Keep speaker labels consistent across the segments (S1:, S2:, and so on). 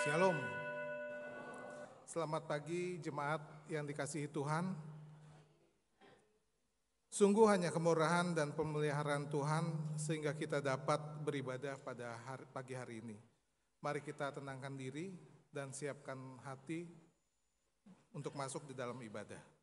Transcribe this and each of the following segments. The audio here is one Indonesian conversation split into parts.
S1: Shalom. Selamat pagi jemaat yang dikasihi Tuhan. Sungguh hanya kemurahan dan pemeliharaan Tuhan sehingga kita dapat beribadah pada pagi hari ini. Mari kita tenangkan diri dan siapkan hati untuk masuk di dalam ibadah.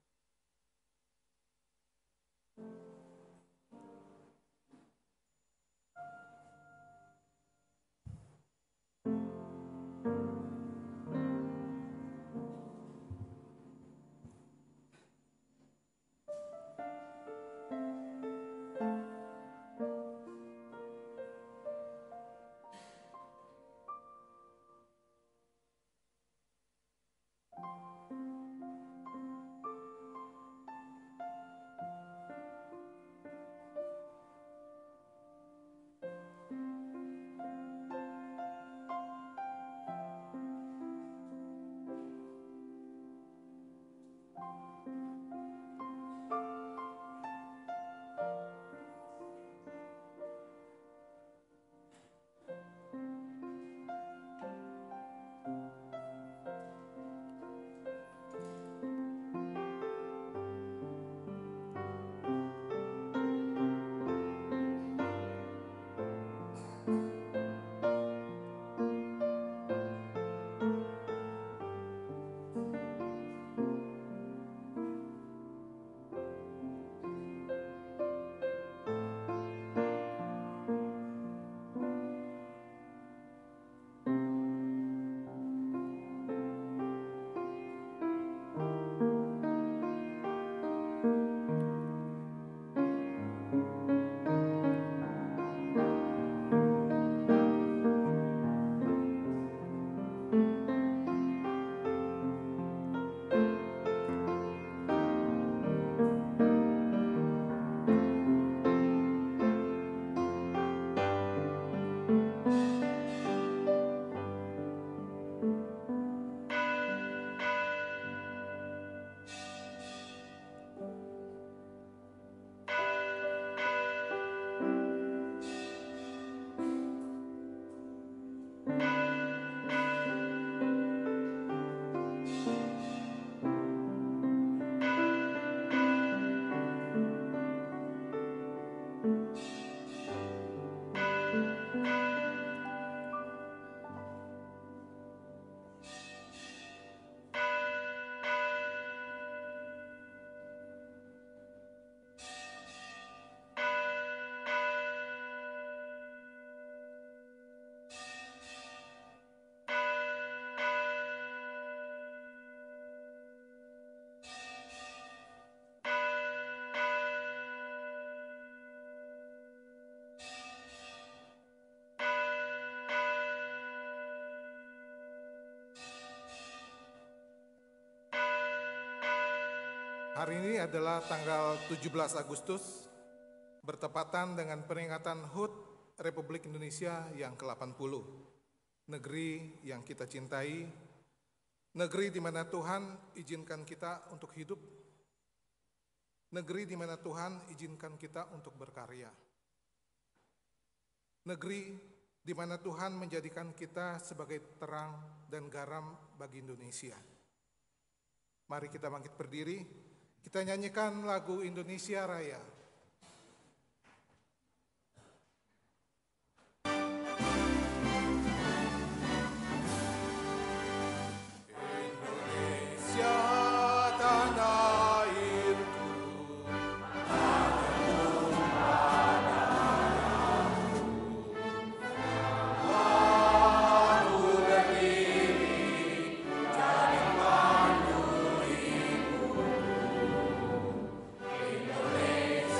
S1: Hari ini adalah tanggal 17 Agustus, bertepatan dengan peringatan HUT Republik Indonesia yang ke-80. Negeri yang kita cintai, negeri di mana Tuhan izinkan kita untuk hidup, negeri di mana Tuhan izinkan kita untuk berkarya, negeri di mana Tuhan menjadikan kita sebagai terang dan garam bagi Indonesia. Mari kita bangkit berdiri. Kita nyanyikan lagu Indonesia Raya. Indonesia tanah airku, anugerahmu padaku. Aku berdiri jadi pandu ibu. Indonesia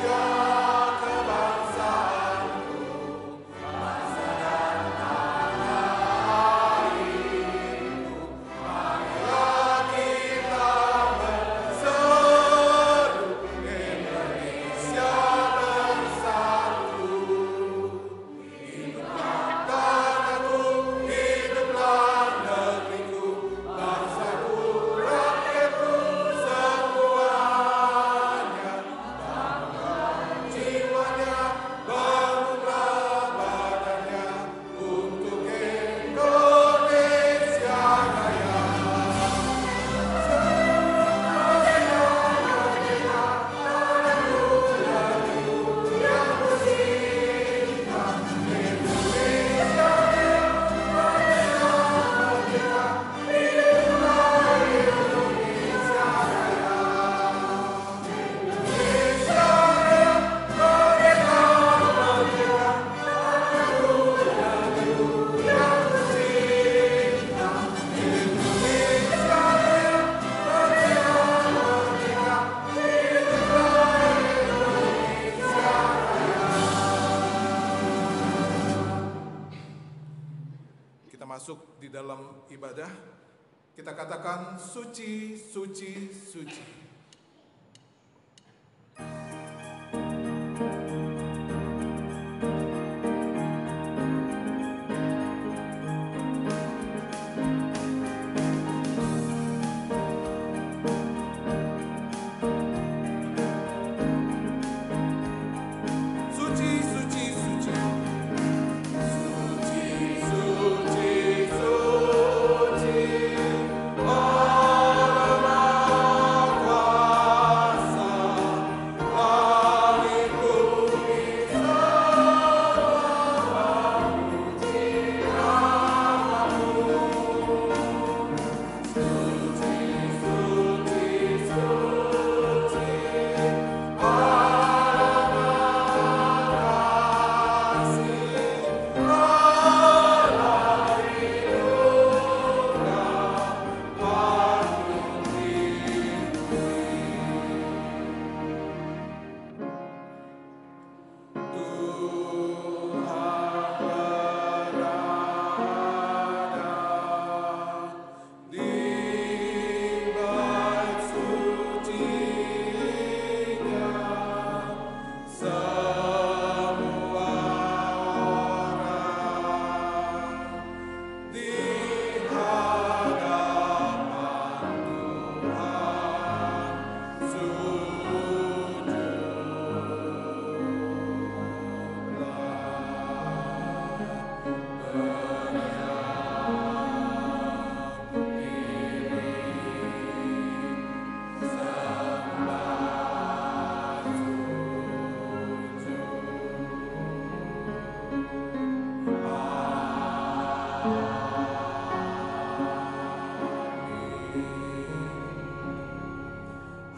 S1: masuk di dalam ibadah, kita katakan suci, suci, suci.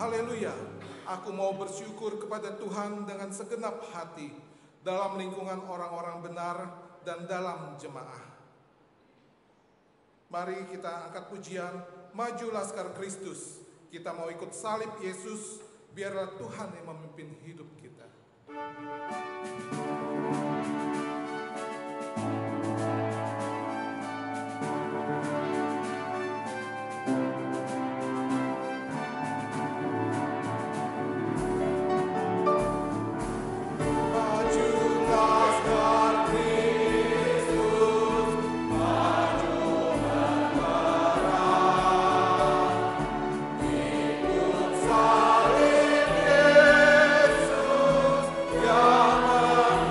S1: Haleluya, aku mau bersyukur kepada Tuhan dengan segenap hati dalam lingkungan orang-orang benar dan dalam jemaah. Mari kita angkat pujian, maju Laskar Kristus. Kita mau ikut salib Yesus, biarlah Tuhan yang memimpin hidup kita.
S2: Salib Yesus yang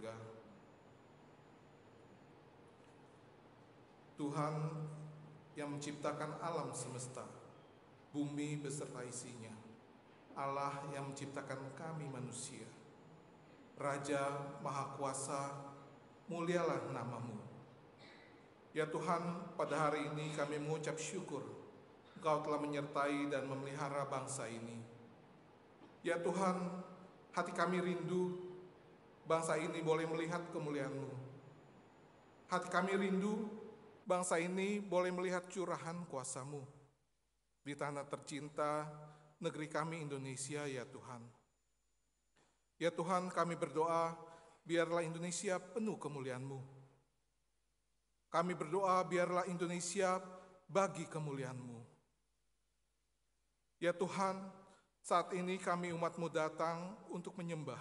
S1: surga. Tuhan yang menciptakan alam semesta, bumi beserta isinya, Allah yang menciptakan kami manusia, Raja Maha Kuasa, mulialah nama-Mu. Ya Tuhan, pada hari ini kami mengucap syukur Engkau telah menyertai dan memelihara bangsa ini. Ya Tuhan, hati kami rindu bangsa ini boleh melihat kemuliaan-Mu. Hati kami rindu bangsa ini boleh melihat curahan kuasa-Mu di tanah tercinta negeri kami Indonesia, ya Tuhan. Ya Tuhan, kami berdoa biarlah Indonesia penuh kemuliaan-Mu. Kami berdoa biarlah Indonesia bagi kemuliaan-Mu. Ya Tuhan, saat ini kami umat-Mu datang untuk menyembah,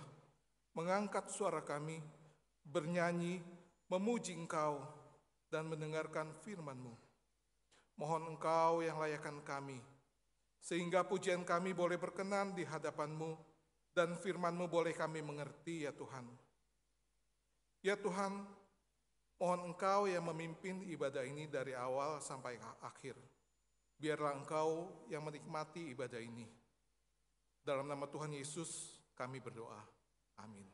S1: mengangkat suara kami, bernyanyi, memuji Engkau, dan mendengarkan firman-Mu. Mohon Engkau yang layakkan kami, sehingga pujian kami boleh berkenan di hadapan-Mu, dan firman-Mu boleh kami mengerti, ya Tuhan. Ya Tuhan, mohon Engkau yang memimpin ibadah ini dari awal sampai akhir. Biarlah Engkau yang menikmati ibadah ini. Dalam nama Tuhan Yesus kami berdoa. Amin.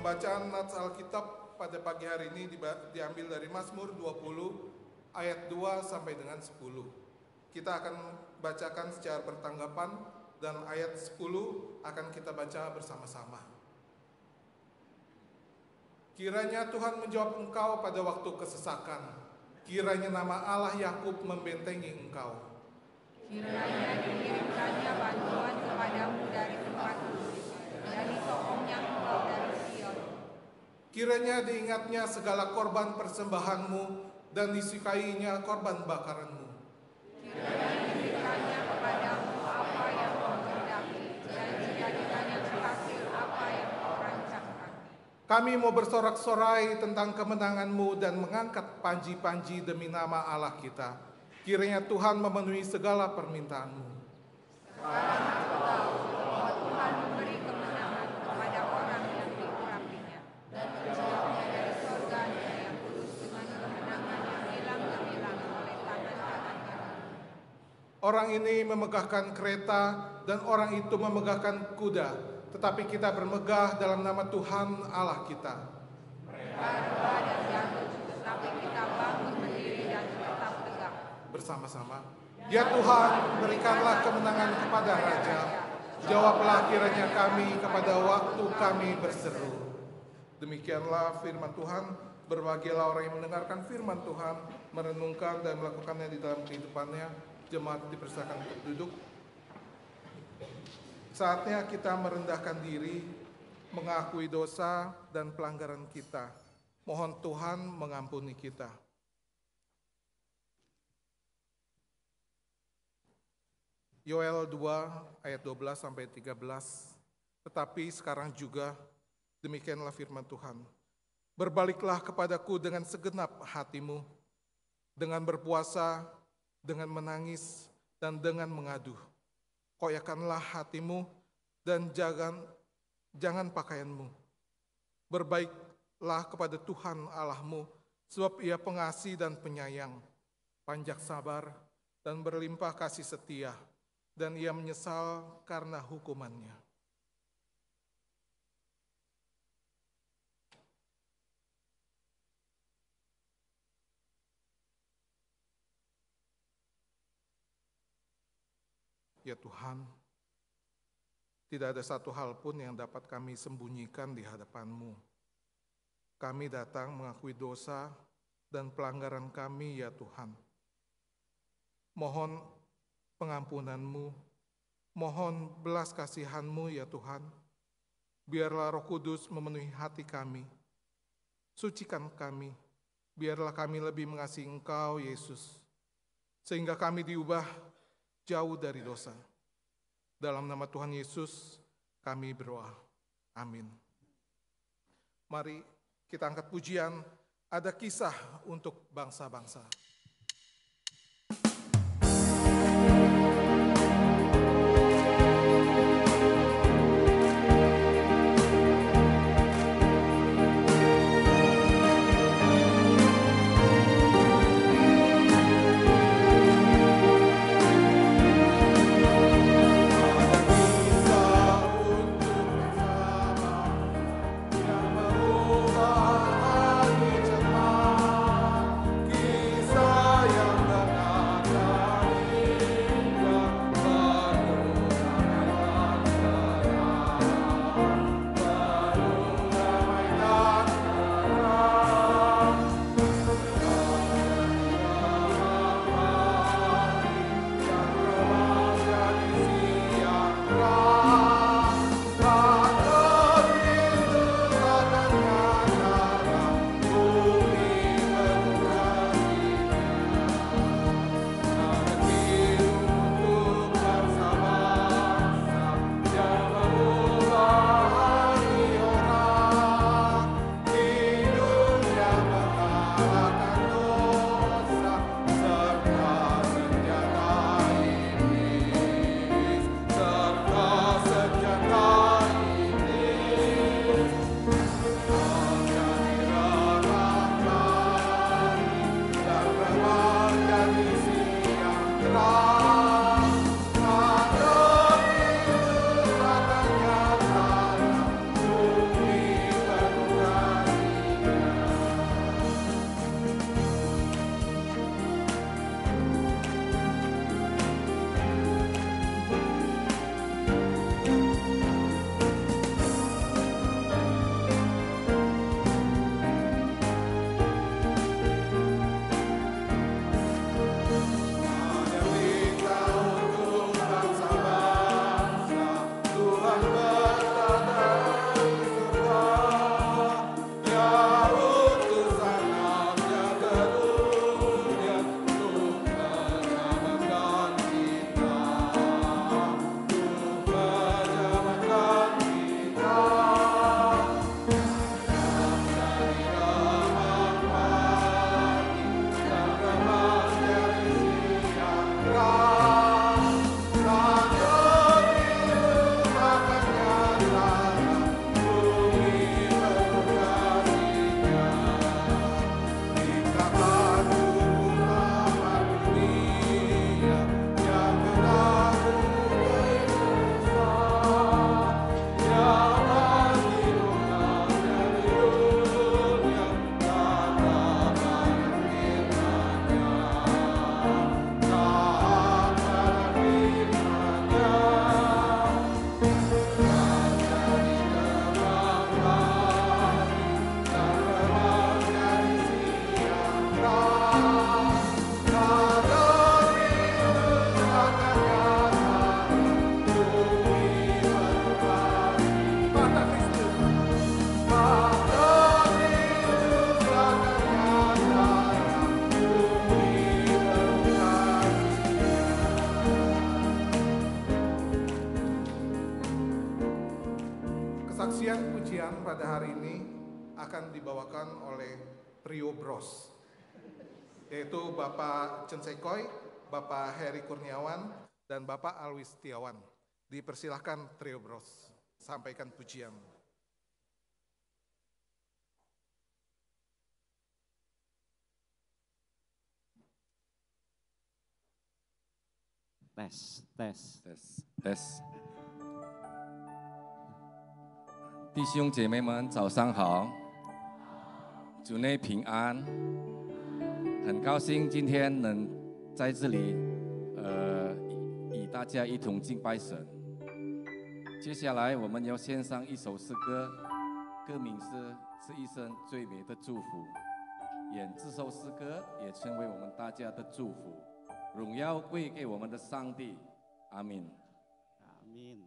S1: Pembacaan nats Alkitab pada pagi hari ini diambil dari Mazmur 20 ayat 2 sampai dengan 10. Kita akan bacakan secara bertanggapan dan ayat 10 akan kita baca bersama-sama. Kiranya Tuhan menjawab engkau pada waktu kesesakan. Kiranya nama Allah Yakub membentengi engkau.
S2: Kiranya dikirimkannya bantuan kepadamu dari tempat kudus, dan disokongnya engkau dari Sion.
S1: Kiranya diingatnya segala korban persembahanmu dan disukainya korban bakaranmu.
S2: Kiranya diberikannya kepadamu apa yang kau kehendaki, dan dijadikannya berhasil apa yang kau rancangkan.
S1: Kami mau bersorak-sorai tentang kemenanganmu dan mengangkat panji-panji demi nama Allah kita. Kiranya Tuhan memenuhi segala permintaanmu.
S2: Sekarang aku tahu bahwa Tuhan memberi kemenangan kepada orang yang diurapinya, dan menjawabnya dari surga yang kudus dengan kemenangan yang hilang gemilang oleh tangan kanannya.
S1: Orang ini memegahkan kereta dan orang itu memegahkan kuda, tetapi kita bermegah dalam nama Tuhan Allah kita.
S2: Mereka rebah dan jatuh, tetapi kita bangun berdiri dan tetap tegak.
S1: Bersama-sama. Ya Tuhan, berikanlah kemenangan kepada Raja. Jawablah kiranya kami kepada waktu kami berseru. Demikianlah firman Tuhan. Berbahagialah orang yang mendengarkan firman Tuhan, merenungkan dan melakukannya di dalam kehidupannya. Jemaat dipersilakan untuk duduk. Saatnya kita merendahkan diri, mengakui dosa dan pelanggaran kita. Mohon Tuhan mengampuni kita. Yoel 2 ayat 12 sampai 13. Tetapi sekarang juga demikianlah firman Tuhan. Berbaliklah kepadaku dengan segenap hatimu, dengan berpuasa, dengan menangis, dan dengan mengadu. Koyakanlah hatimu dan jangan pakaianmu. Berbaiklah kepada Tuhan Allahmu, sebab Ia pengasih dan penyayang, panjang sabar, dan berlimpah kasih setia, dan Ia menyesal karena hukumannya. Ya Tuhan, tidak ada satu hal pun yang dapat kami sembunyikan di hadapan-Mu. Kami datang mengakui dosa dan pelanggaran kami, ya Tuhan. Mohon pengampunan-Mu, mohon belas kasihan-Mu, ya Tuhan. Biarlah Roh Kudus memenuhi hati kami. Sucikan kami, biarlah kami lebih mengasihi Engkau, Yesus, sehingga kami diubah jauh dari dosa. Dalam nama Tuhan Yesus, kami berdoa. Amin. Mari kita angkat pujian, ada kisah untuk bangsa-bangsa. Kesaksian pujian pada hari ini akan dibawakan oleh Trio Bros, yaitu Bapak Chen Sekoy, Bapak Heri Kurniawan, dan Bapak Alwi Setiawan. Dipersilahkan Trio Bros, sampaikan pujian.
S3: Tes。弟兄姐妹们，早上好，主内平安。很高兴今天能在这里，与大家一同敬拜神。接下来我们要献上一首诗歌，歌名是《是一生最美的祝福。愿这首诗歌也成为我们大家的祝福，荣耀归给我们的上帝。阿门。
S4: 阿门。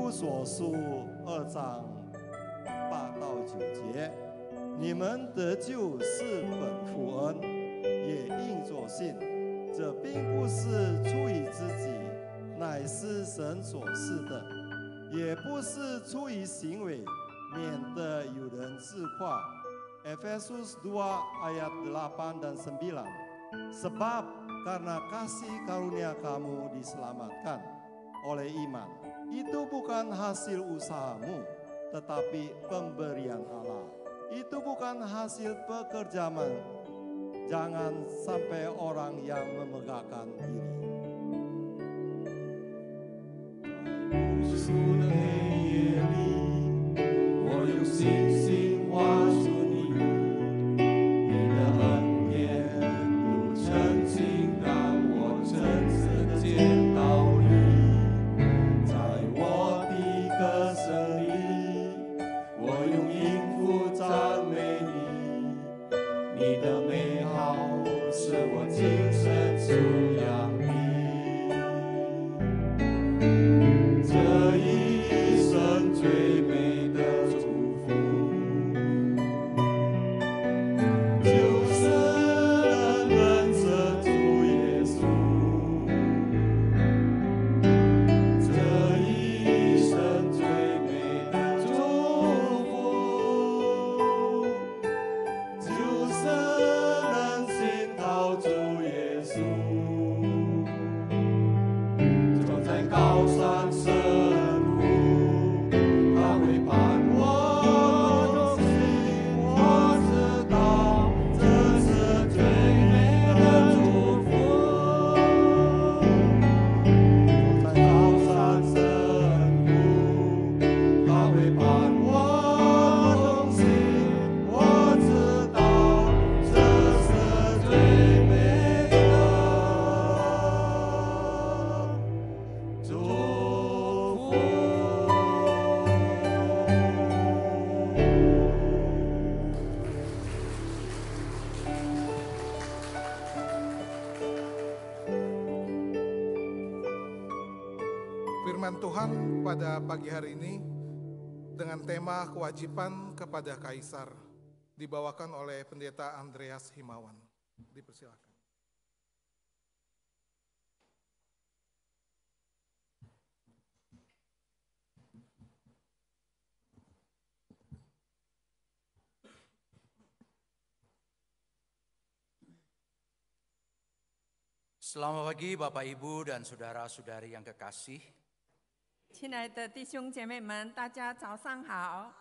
S4: 所述2章8到9节，你们得救是本乎恩，也应作信。这并不是出于自己，乃是神所赐的；也不是出于行为，免得有人自夸。Efesus 2 ayat 8 dan 9. Sebab karena kasih karunia kamu diselamatkan oleh iman. Itu bukan hasil usahamu, tetapi pemberian Allah. Itu bukan hasil pekerjaan. Jangan sampai orang yang memegahkan diri. 无数的黑夜里，我用星星画出你，你的恩典如晨星，让我真实的见到你。在我的歌声里，我用音符赞美你，你的美好使我精神颂扬你。这一生最美的祝福，就是能认识主耶稣。这一生最美的祝福，就是能信靠主耶稣。走在高山深谷，他会伴我同行。我知道这是最美的祝福。走在高山深谷，他会伴我同行。我知道这是最美的祝福。
S1: Firman Tuhan pada pagi hari ini dengan tema kewajiban kepada Kaisar dibawakan oleh Pendeta Andreas Himawan. Dipersilakan.
S5: Selamat pagi Bapak Ibu dan saudara-saudari yang kekasih.
S2: 亲爱的弟兄姐妹们，大家早上好。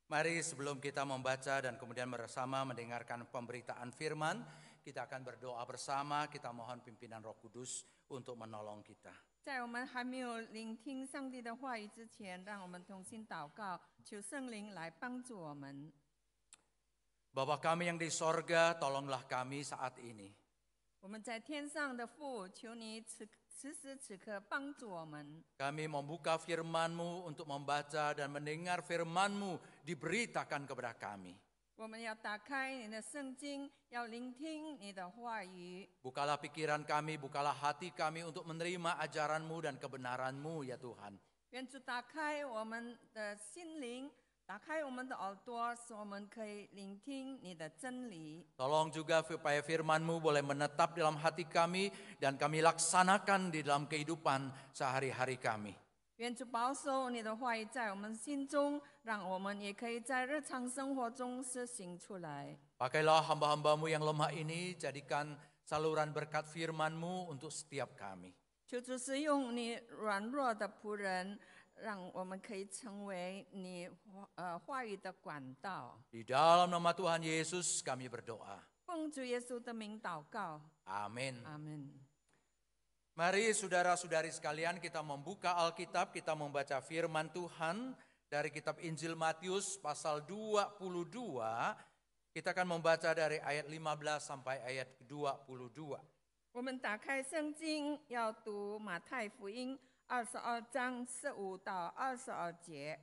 S5: Mari sebelum kita membaca dan kemudian bersama mendengarkan pemberitaan firman, kita akan berdoa bersama, kita mohon pimpinan Roh Kudus untuk menolong kita.
S2: 在我们还没有聆听上帝的话语之前，让我们同心祷告，求圣灵来帮助我们。
S5: Bapa kami yang di sorga, tolonglah kami saat ini.
S2: 我们在天上的父，求你此时此刻帮助我们。
S5: Kami membuka firman-Mu untuk membaca dan mendengar firman-Mu diberitakan kepada kami.
S2: 我们要打开你的圣经，要聆听你的话语。
S5: Bukalah pikiran kami, bukalah hati kami untuk menerima ajaran-Mu dan kebenaran-Mu ya Tuhan.
S2: 愿主打开我们的心灵，打开我们的耳朵，使我们可以聆听你的真理。
S5: Tolong juga supaya firman-Mu boleh menetap dalam hati kami dan kami laksanakan di dalam kehidupan sehari-hari kami.
S2: 愿主保守你的话语在我们心中，让我们也可以在日常生活中实行出来。
S5: Pakailah hamba-hamba-Mu yang lemah ini, jadikan saluran berkat firman-Mu untuk setiap kami.
S2: 求主使用你软弱的仆人，让我们可以成为你话语的管道。
S5: Di dalam nama Tuhan Yesus kami berdoa.
S2: 奉主耶稣的名祷告，
S5: Amin.
S2: 阿门。
S5: Mari saudara-saudari sekalian kita membuka Alkitab, kita membaca firman Tuhan dari kitab Injil Matius pasal 22. Kita akan membaca dari ayat 15 sampai ayat 22.
S2: 我们打开圣经，要读马太福音22章15到22节。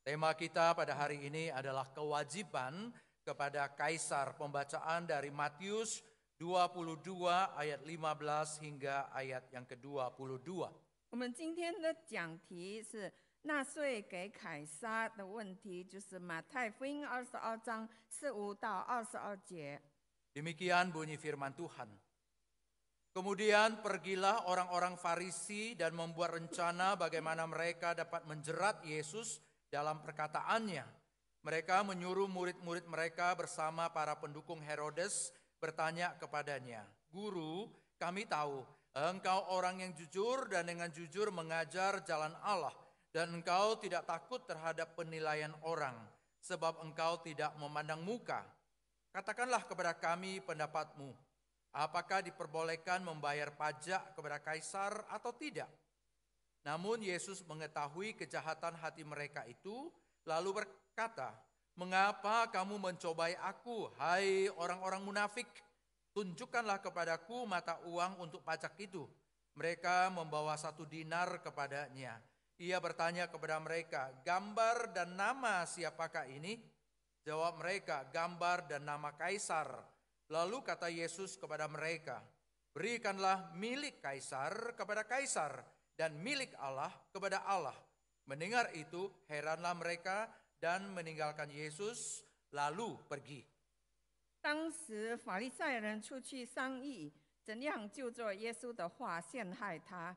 S5: Tema kita pada hari ini adalah kewajiban kepada Kaisar. Pembacaan dari Matius 22 ayat 15 hingga ayat yang ke-22.
S2: 我们今天的讲题是纳税给凯撒的问题，就是马太福音22章15到22节。
S5: Demikian bunyi firman Tuhan. Kemudian pergilah orang-orang Farisi dan membuat rencana bagaimana mereka dapat menjerat Yesus dalam perkataannya. Mereka menyuruh murid-murid mereka bersama para pendukung Herodes bertanya kepadanya, "Guru, kami tahu engkau orang yang jujur dan dengan jujur mengajar jalan Allah, dan engkau tidak takut terhadap penilaian orang, sebab engkau tidak memandang muka. Katakanlah kepada kami pendapatmu, apakah diperbolehkan membayar pajak kepada Kaisar atau tidak?" Namun Yesus mengetahui kejahatan hati mereka itu, lalu berkata, "Mengapa kamu mencobai aku, hai orang-orang munafik? Tunjukkanlah kepadaku mata uang untuk pajak itu." Mereka membawa 1 dinar kepadanya. Ia bertanya kepada mereka, "Gambar dan nama siapakah ini?" Jawab mereka, "Gambar dan nama Kaisar." Lalu kata Yesus kepada mereka, "Berikanlah milik Kaisar kepada Kaisar, dan milik Allah kepada Allah." Mendengar itu, heranlah mereka dan meninggalkan Yesus, lalu pergi.
S2: 当时法利赛人出去商议，怎样就着耶稣的话陷害他，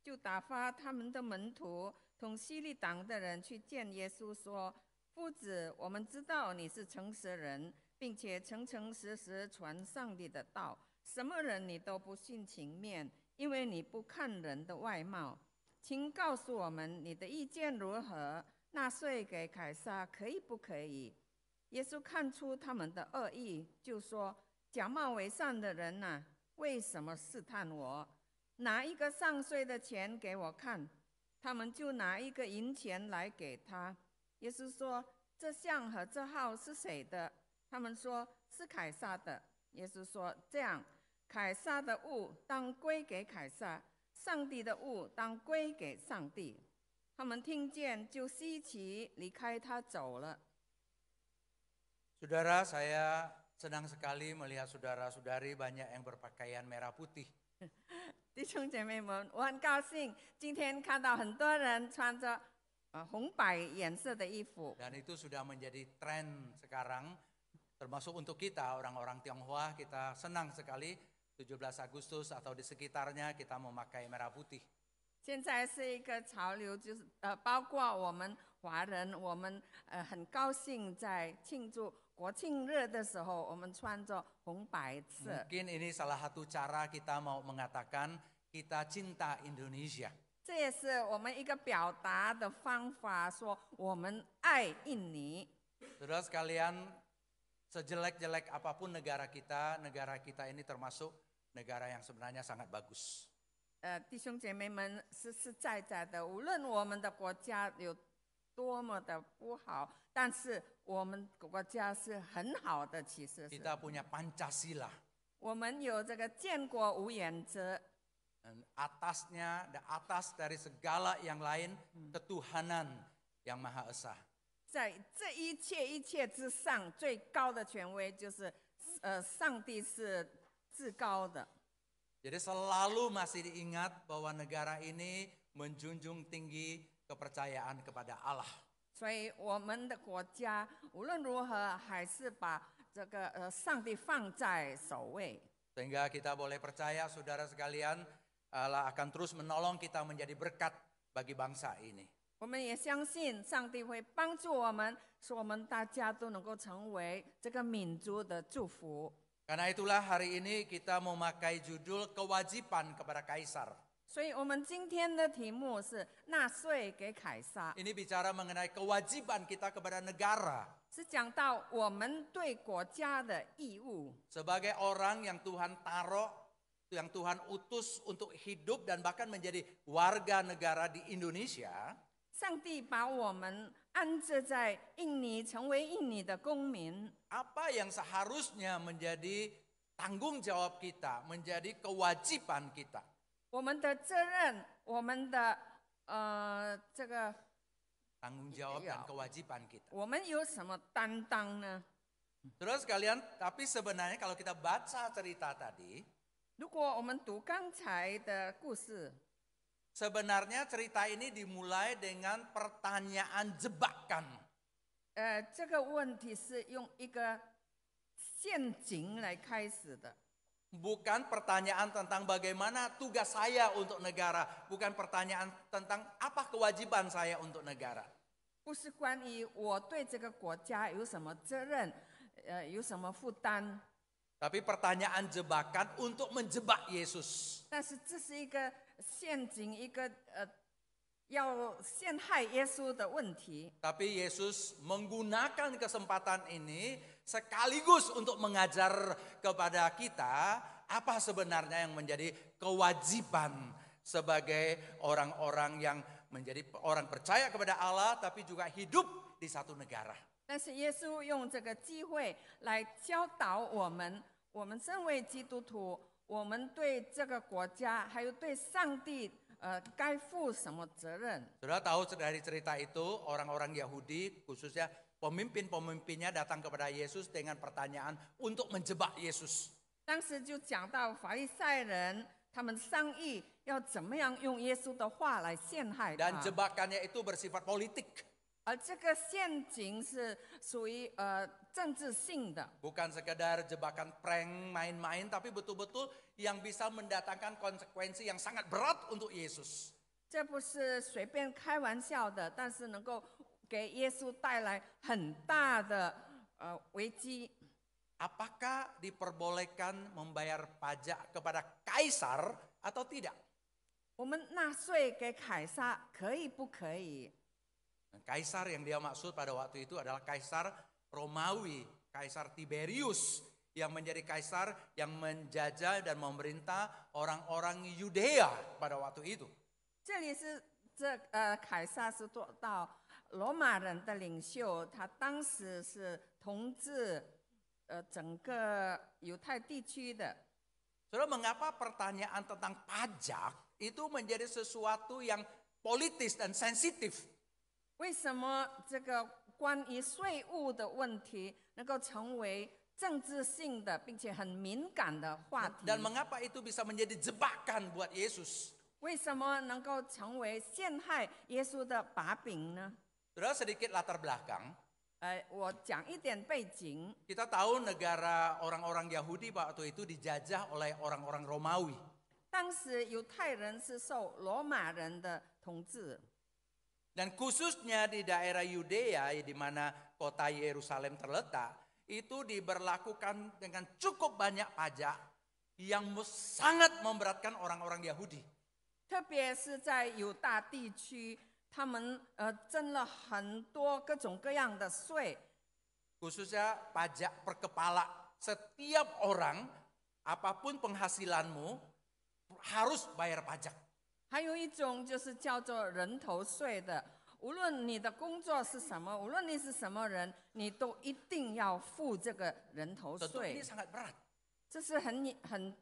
S2: 就打发他们的门徒同希律党的人去见耶稣，说：“夫子，我们知道你是诚实人，并且诚诚实实传上帝的道，什么人你都不徇情面，因为你不看人的外貌。请告诉我们你的意见如何？纳税给凯撒可以不可以？”耶稣看出他们的恶意，就说：“假冒为善的人哪，为什么试探我？拿一个上税的钱给我看。”他们就拿一个银钱来给他。耶稣说：“这像和这号是谁的？”他们说：“是凯撒的。”耶稣说：“这样，凯撒的物当归给凯撒，上帝的物当归给上帝。”他们听见就稀奇，离开他走了。
S5: Saudara, saya senang sekali melihat saudara-saudari banyak yang berpakaian merah putih.
S2: 弟兄姐妹们，我很高兴今天看到很多人穿着红白颜色的衣服。
S5: Dan itu sudah menjadi tren sekarang, termasuk untuk kita orang-orang Tionghoa. Kita senang sekali 17 Agustus atau di sekitarnya kita memakai merah putih.
S2: 现在是一个潮流，就是包括我们华人，我们很高兴在庆祝国庆日的时候，我们穿着红白色。
S5: Mungkin ini salah satu cara kita mau mengatakan kita cinta Indonesia.
S2: 这也是我们一个表达的方法，说我们爱印尼。
S5: Saudara sekalian, sejelek-jelek apapun negara kita ini termasuk negara yang sebenarnya sangat bagus.
S2: 弟兄姐妹们，实实在在的，无论我们的国家有多么的不好，但是我们国家是很好的，其实是。
S5: Kita punya Pancasila.
S2: 我们有这个建国无原则，
S5: Dan atas dari segala yang lain, ketuhanan yang Maha Esa.
S2: 在这一切之上，最高的权威就是上帝是至高的。
S5: Jadi selalu masih diingat bahwa negara ini menjunjung tinggi kepercayaan kepada Allah.
S2: 所以我们的国家无论如何还是把这个上帝放在首位。
S5: Sehingga kita boleh percaya saudara sekalian, Allah akan terus menolong kita menjadi berkat bagi bangsa ini.
S2: 我们也相信上帝会帮助我们，使我们大家都能够成为这个民族的祝福。
S5: Karena itulah hari ini kita memakai judul kewajiban kepada kaisar.
S2: 所以我们今天的题目是纳税给凯撒，
S5: Ini bicara mengenai kewajiban kita kepada negara.
S2: 是讲到我们对国家的义务。
S5: Sebagai orang yang Tuhan taruh, yang Tuhan utus untuk hidup dan bahkan menjadi warga negara di Indonesia.
S2: 上帝把我们安置在印尼，成为印尼的公民。
S5: Apa yang seharusnya menjadi tanggung jawab kita, menjadi kewajiban kita.
S2: 我们的责任，我们的这个，
S5: Tanggung jawab dan kewajiban kita.
S2: 我们有什么担当呢？
S5: Saudara sekalian, tapi sebenarnya kalau kita baca cerita tadi,
S2: 如果我们读刚才的故事，
S5: sebenarnya cerita ini dimulai dengan pertanyaan jebakan.
S2: 这个问题是用一个陷阱来开始的。
S5: Bukan pertanyaan tentang bagaimana tugas saya untuk negara. Bukan pertanyaan tentang apa kewajiban saya untuk negara.
S2: 不是关于我对这个国家有什么责任，有什么负担，
S5: Tapi pertanyaan jebakan untuk menjebak Yesus.
S2: 但是这是一个陷阱，一个要陷害耶稣的问题。
S5: Tapi Yesus menggunakan kesempatan ini sekaligus untuk mengajar kepada kita apa sebenarnya yang menjadi kewajiban sebagai orang-orang yang menjadi orang percaya kepada Allah tapi juga hidup di satu negara.
S2: 但是耶稣用这个机会来教导我们，我们身为基督徒，我们对这个国家还有对上帝，该负什么责任？
S5: Saudara tahu dari cerita itu orang-orang Yahudi khususnya pemimpin-pemimpinnya datang kepada Yesus dengan pertanyaan untuk menjebak Yesus.
S2: 当时就讲到法利赛人，他们商议要怎么样用耶稣的话来陷害
S5: Dan
S2: 他。
S5: jebakannya itu bersifat politik.
S2: 而这个陷阱是属于政治性的，
S5: Bukan sekedar jebakan prank main-main tapi betul-betul yang bisa mendatangkan konsekuensi yang sangat berat untuk Yesus.
S2: 这不是随便开玩笑的，但是能够给耶稣带来很大的危机。
S5: Apakah diperbolehkan membayar pajak kepada kaisar atau tidak?
S2: 我们纳税给凯撒可以不可以？
S5: Kaisar yang dia maksud pada waktu itu adalah Kaisar Romawi, Kaisar Tiberius yang menjadi kaisar yang menjajah dan memerintah orang-orang Yudea pada waktu itu.
S2: 这里是凯撒是做到罗马人的领袖，他当时是统治整个犹太地区的。
S5: Saudara, mengapa pertanyaan tentang pajak itu menjadi sesuatu yang politis dan sensitif?
S2: 为什么这个关于税务的问题能够成为政治性的并且很敏感的话题？
S5: Dan mengapa itu bisa menjadi jebakan buat Yesus?
S2: 为什么能够成为陷害耶稣的把柄呢？
S5: Saudara, sedikit latar belakang.
S2: 我讲一点背景。
S5: Kita tahu negara orang-orang Yahudi waktu itu dijajah oleh orang-orang Romawi.
S2: 当时犹太人是受罗马人的统治，
S5: Dan khususnya di daerah Yudea di mana kota Yerusalem terletak, itu diberlakukan dengan cukup banyak pajak yang sangat memberatkan orang-orang Yahudi.
S2: 特别是在犹大地区，他们征了很多各种各样的税，
S5: khususnya pajak per kepala. Setiap orang, apapun penghasilanmu, harus bayar pajak.
S2: 还有一种就是叫做人头税的，无论你的工作是什么，无论你是什么人，你都一定要付这个人头
S5: Tentu ini
S2: 税，
S5: sangat berat.
S2: 这是很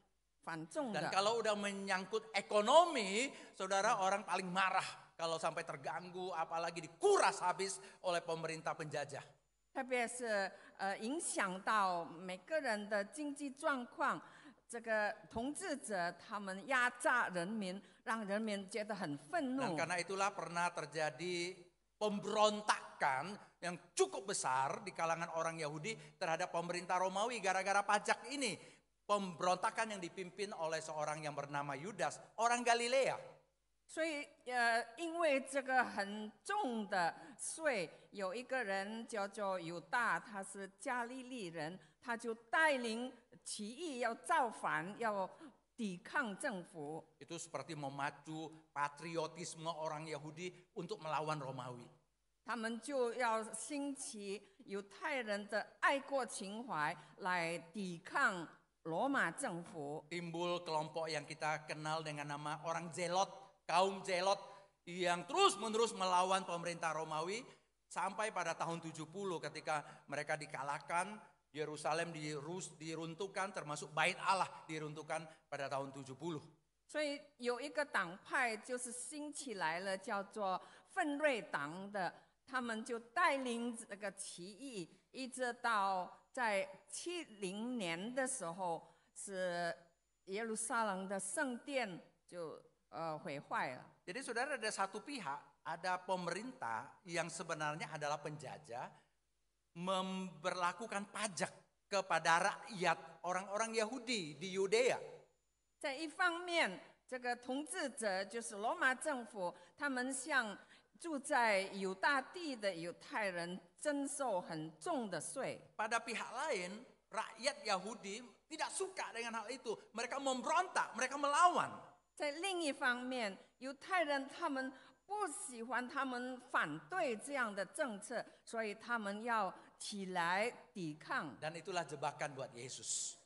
S2: 繁重
S5: Dan
S2: 的。
S5: kalau udah menyangkut ekonomi, saudara, orang paling marah kalau sampai terganggu, apalagi dikuras habis oleh pemerintah penjajah.
S2: 特别是影响到每个人的经济状况，这个统治者他们压榨人民，让人民觉得很愤
S5: Dan
S2: 怒。
S5: karena itulah pernah terjadi pemberontakan yang cukup besar di kalangan orang Yahudi terhadap pemerintah Romawi gara-gara pajak ini. Pemberontakan yang dipimpin oleh seorang yang bernama Yudas, orang Galilea.
S2: 所以因为这个很重的税，有一个人叫做犹大，他是加利利人，他就带领起义要造反，要抵抗政府。
S5: Itu seperti memacu patriotisme orang Yahudi untuk melawan Romawi.
S2: 他们就要兴起犹太人的爱国情怀来抵抗罗马政府。
S5: Timbul kelompok yang kita kenal dengan nama orang Zelot, kaum Zelot yang terus-menerus melawan pemerintah Romawi sampai pada tahun 70 ketika mereka dikalahkan, Yerusalem diruntuhkan, termasuk Bait Allah diruntuhkan pada tahun 70.
S2: 所以有一个党派就是兴起来了，叫做奋锐党的，他们就带领这个起义，一直到在70年的时候，是耶路撒冷的圣殿就毁坏了。
S5: Jadi saudara, ada satu pihak, ada pemerintah yang sebenarnya adalah penjajah, memberlakukan pajak kepada rakyat orang-orang Yahudi di Yudea.
S2: 在一方面，这个统治者就是罗马政府，他们向住在犹大地的犹太人征收很重的税。
S5: Pada pihak lain, rakyat Yahudi tidak suka dengan hal itu. Mereka memberontak, mereka melawan.
S2: 在另一方面，犹太人他们不喜欢，他们反对这样的政策，所以他们要起来抵抗。
S5: Dan itulah jebakan buat Yesus.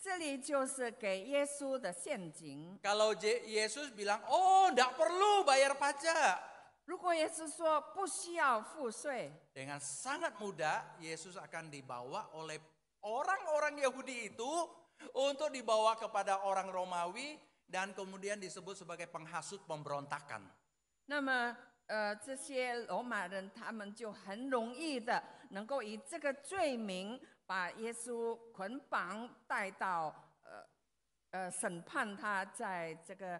S2: 这里就是给耶稣的陷阱。
S5: Kalau Yesus bilang, oh tidak perlu bayar pajak.
S2: 如果耶稣说不需要付税，
S5: Dengan sangat mudah, Yesus akan dibawa oleh orang-orang Yahudi itu untuk dibawa kepada orang Romawi dan kemudian disebut sebagai penghasut pemberontakan.
S2: 那么这些罗马人他们就很容易的能够以这个罪名把耶稣捆绑带到审判他，在这个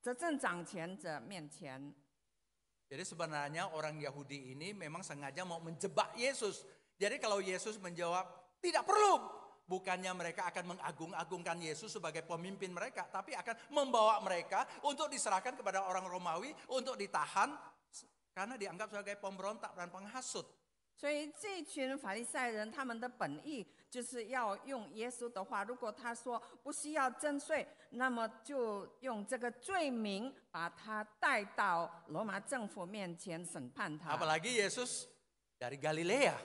S2: 执政掌权者面前。
S5: Jadi sebenarnya orang Yahudi ini memang sengaja mau menjebak Yesus. Jadi kalau Yesus menjawab, tidak perlu. Bukannya mereka akan mengagung-agungkan Yesus sebagai pemimpin mereka, tapi akan membawa mereka untuk diserahkan kepada orang Romawi untuk ditahan karena dianggap sebagai pemberontak dan penghasut.
S2: 所以这群法利赛人他们的本意就是要用耶稣的话，如果他说不需要征税，那么就用这个罪名把他带到罗马政府面前审判他。
S5: Apalagi Yesus dari Galilea.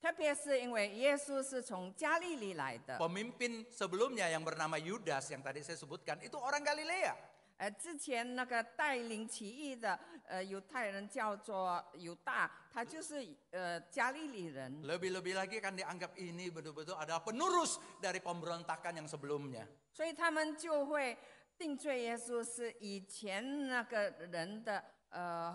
S2: 特别是因为耶稣是从加利利来的，
S5: Pemimpin sebelumnya yang bernama Yudas yang tadi saya sebutkan itu orang Galilea.
S2: 之前那个带领起义的犹太人叫做犹大，他就是加利利人。
S5: Lebih-lebih lagi kan dianggap ini betul-betul adalah penerus dari pemberontakan yang sebelumnya.
S2: 所以他们就会定罪耶稣是以前那个人的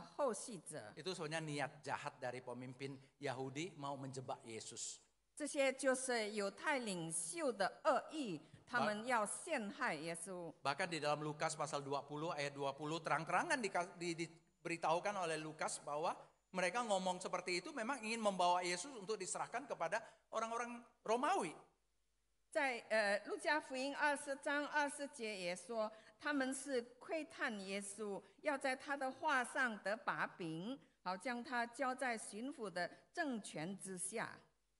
S2: 后继者。
S5: Itu sebenarnya niat jahat dari pemimpin Yahudi mau menjebak Yesus.
S2: 这些就是犹太领袖的恶意，他们要陷害耶稣。
S5: Bahkan di dalam Lukas pasal 20 ayat 20 terang-terangan diberitahukan oleh Lukas bahwa mereka ngomong seperti itu memang ingin membawa Yesus untuk diserahkan kepada orang-orang Romawi.
S2: 在路加福音20章20节也说，他们是窥探耶稣，要在他的话上得把柄，好将他交在巡抚的政权之下。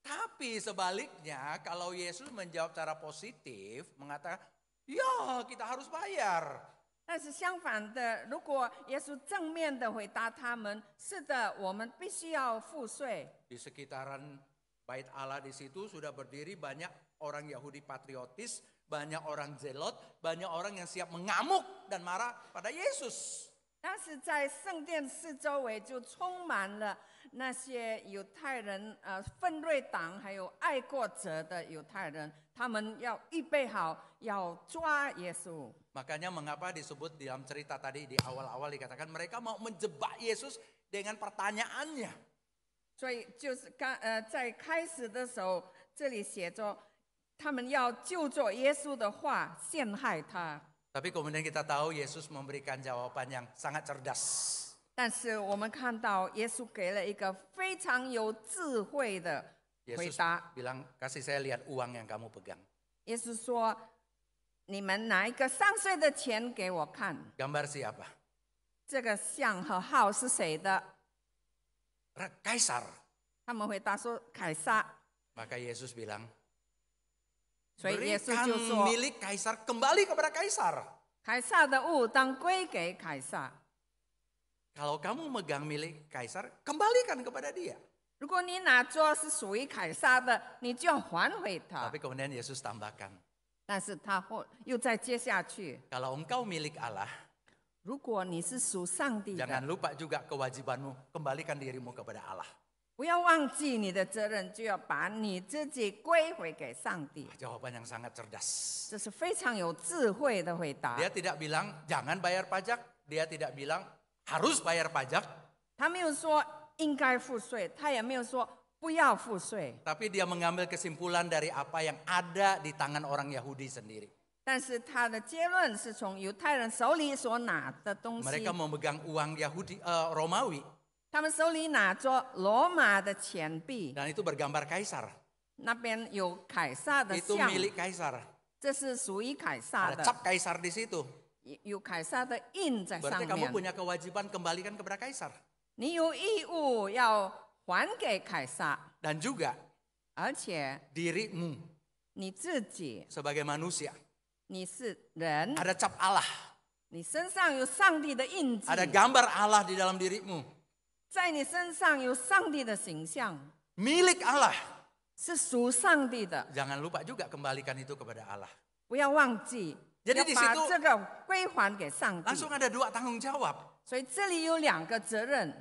S5: Tapi sebaliknya kalau Yesus menjawab secara positif mengatakan, ya kita harus bayar.
S2: 但是相反的，如果耶稣正面的回答他们，是的，我们必须要付税。
S5: Di sekitaran Bait Allah di situ sudah berdiri banyak orang Yahudi patriotis, banyak orang zelot, banyak orang yang siap mengamuk dan marah pada Yesus.
S2: 但是在圣殿四周围就充满了那些犹太人，奋锐党还有爱国者的犹太人，他们要预备好要抓耶稣。
S5: Makanya mengapa disebut dalam cerita tadi di awal-awal dikatakan mereka mau menjebak Yesus dengan pertanyaannya.
S2: 所以就是在开始的时候，这里写着，他们要就着耶稣的话陷害他。
S5: Tapi kemudian kita tahu Yesus memberikan jawaban yang sangat cerdas.
S2: 但是我们看到耶稣给了一个非常有智慧的回
S5: Yesus
S2: 答。
S5: bilang, kasih saya lihat uang yang kamu pegang.
S2: 耶稣说：“你们拿一个上税的钱给我看，
S5: Gambar siapa?
S2: 这个像和号是谁的
S5: Kaisar.？”
S2: 他们回答说：“凯撒。
S5: Maka Yesus bilang, ”
S2: 所以耶稣
S5: berikan
S2: 就说
S5: milik Kaisar kembali kepada Kaisar.：“
S2: 凯撒的物当归给凯撒。
S5: Kalau kamu megang milik Kaisar, kembalikan kepada dia.
S2: 如果你拿着是属于凯撒的，你就要还回他。
S5: Tapi kemudian Yesus tambahkan, ”
S2: 但是他又再接下去，
S5: kalau engkau milik Allah,
S2: 如果你是属上帝
S5: jangan
S2: 的，
S5: lupa juga kewajibanmu, kembalikan dirimu kepada Allah.
S2: 不要忘记你的责任，就要把你自己归回给上帝。
S5: Jawaban yang sangat cerdas.
S2: 这是非常有智慧的回答。
S5: Dia tidak bilang jangan bayar pajak, dia tidak bilang harus bayar pajak,
S2: 他没有说应该付税，他也没有说不要付税，
S5: tapi dia mengambil kesimpulan dari apa yang ada di tangan orang Yahudi sendiri.
S2: 但是他的结论是从犹太人手里所拿的东西。
S5: Mereka memegang uang Romawi
S2: 他们手里拿着罗马的钱币，
S5: dan itu bergambar Kaisar.
S2: 那边有凯撒的
S5: Itu
S2: 像，
S5: milik Kaisar.
S2: 这是属于凯撒
S5: Ada
S2: 的，
S5: cap Kaisar di situ.
S2: 有凯撒的印在上
S5: Berarti kamu
S2: 面。
S5: punya kewajiban kembalikan kepada Kaisar.
S2: 你有义务要还给凯撒，
S5: Dan juga
S2: 而且
S5: dirimu
S2: 你自己，
S5: sebagai manusia.
S2: 你是人，
S5: Ada cap Allah.
S2: 你身上有上帝的印记，
S5: Ada gambar Allah di dalam dirimu.
S2: 在你身上有上帝的形象，
S5: Milik Allah.
S2: 是属上帝的，
S5: Jangan lupa juga kembalikan itu kepada Allah.
S2: 不要忘记，
S5: Jadi
S2: 要
S5: di
S2: 把
S5: situ
S2: 这个归还给上帝。
S5: Langsung ada 2 tanggung jawab.
S2: 所以这里有2个责任，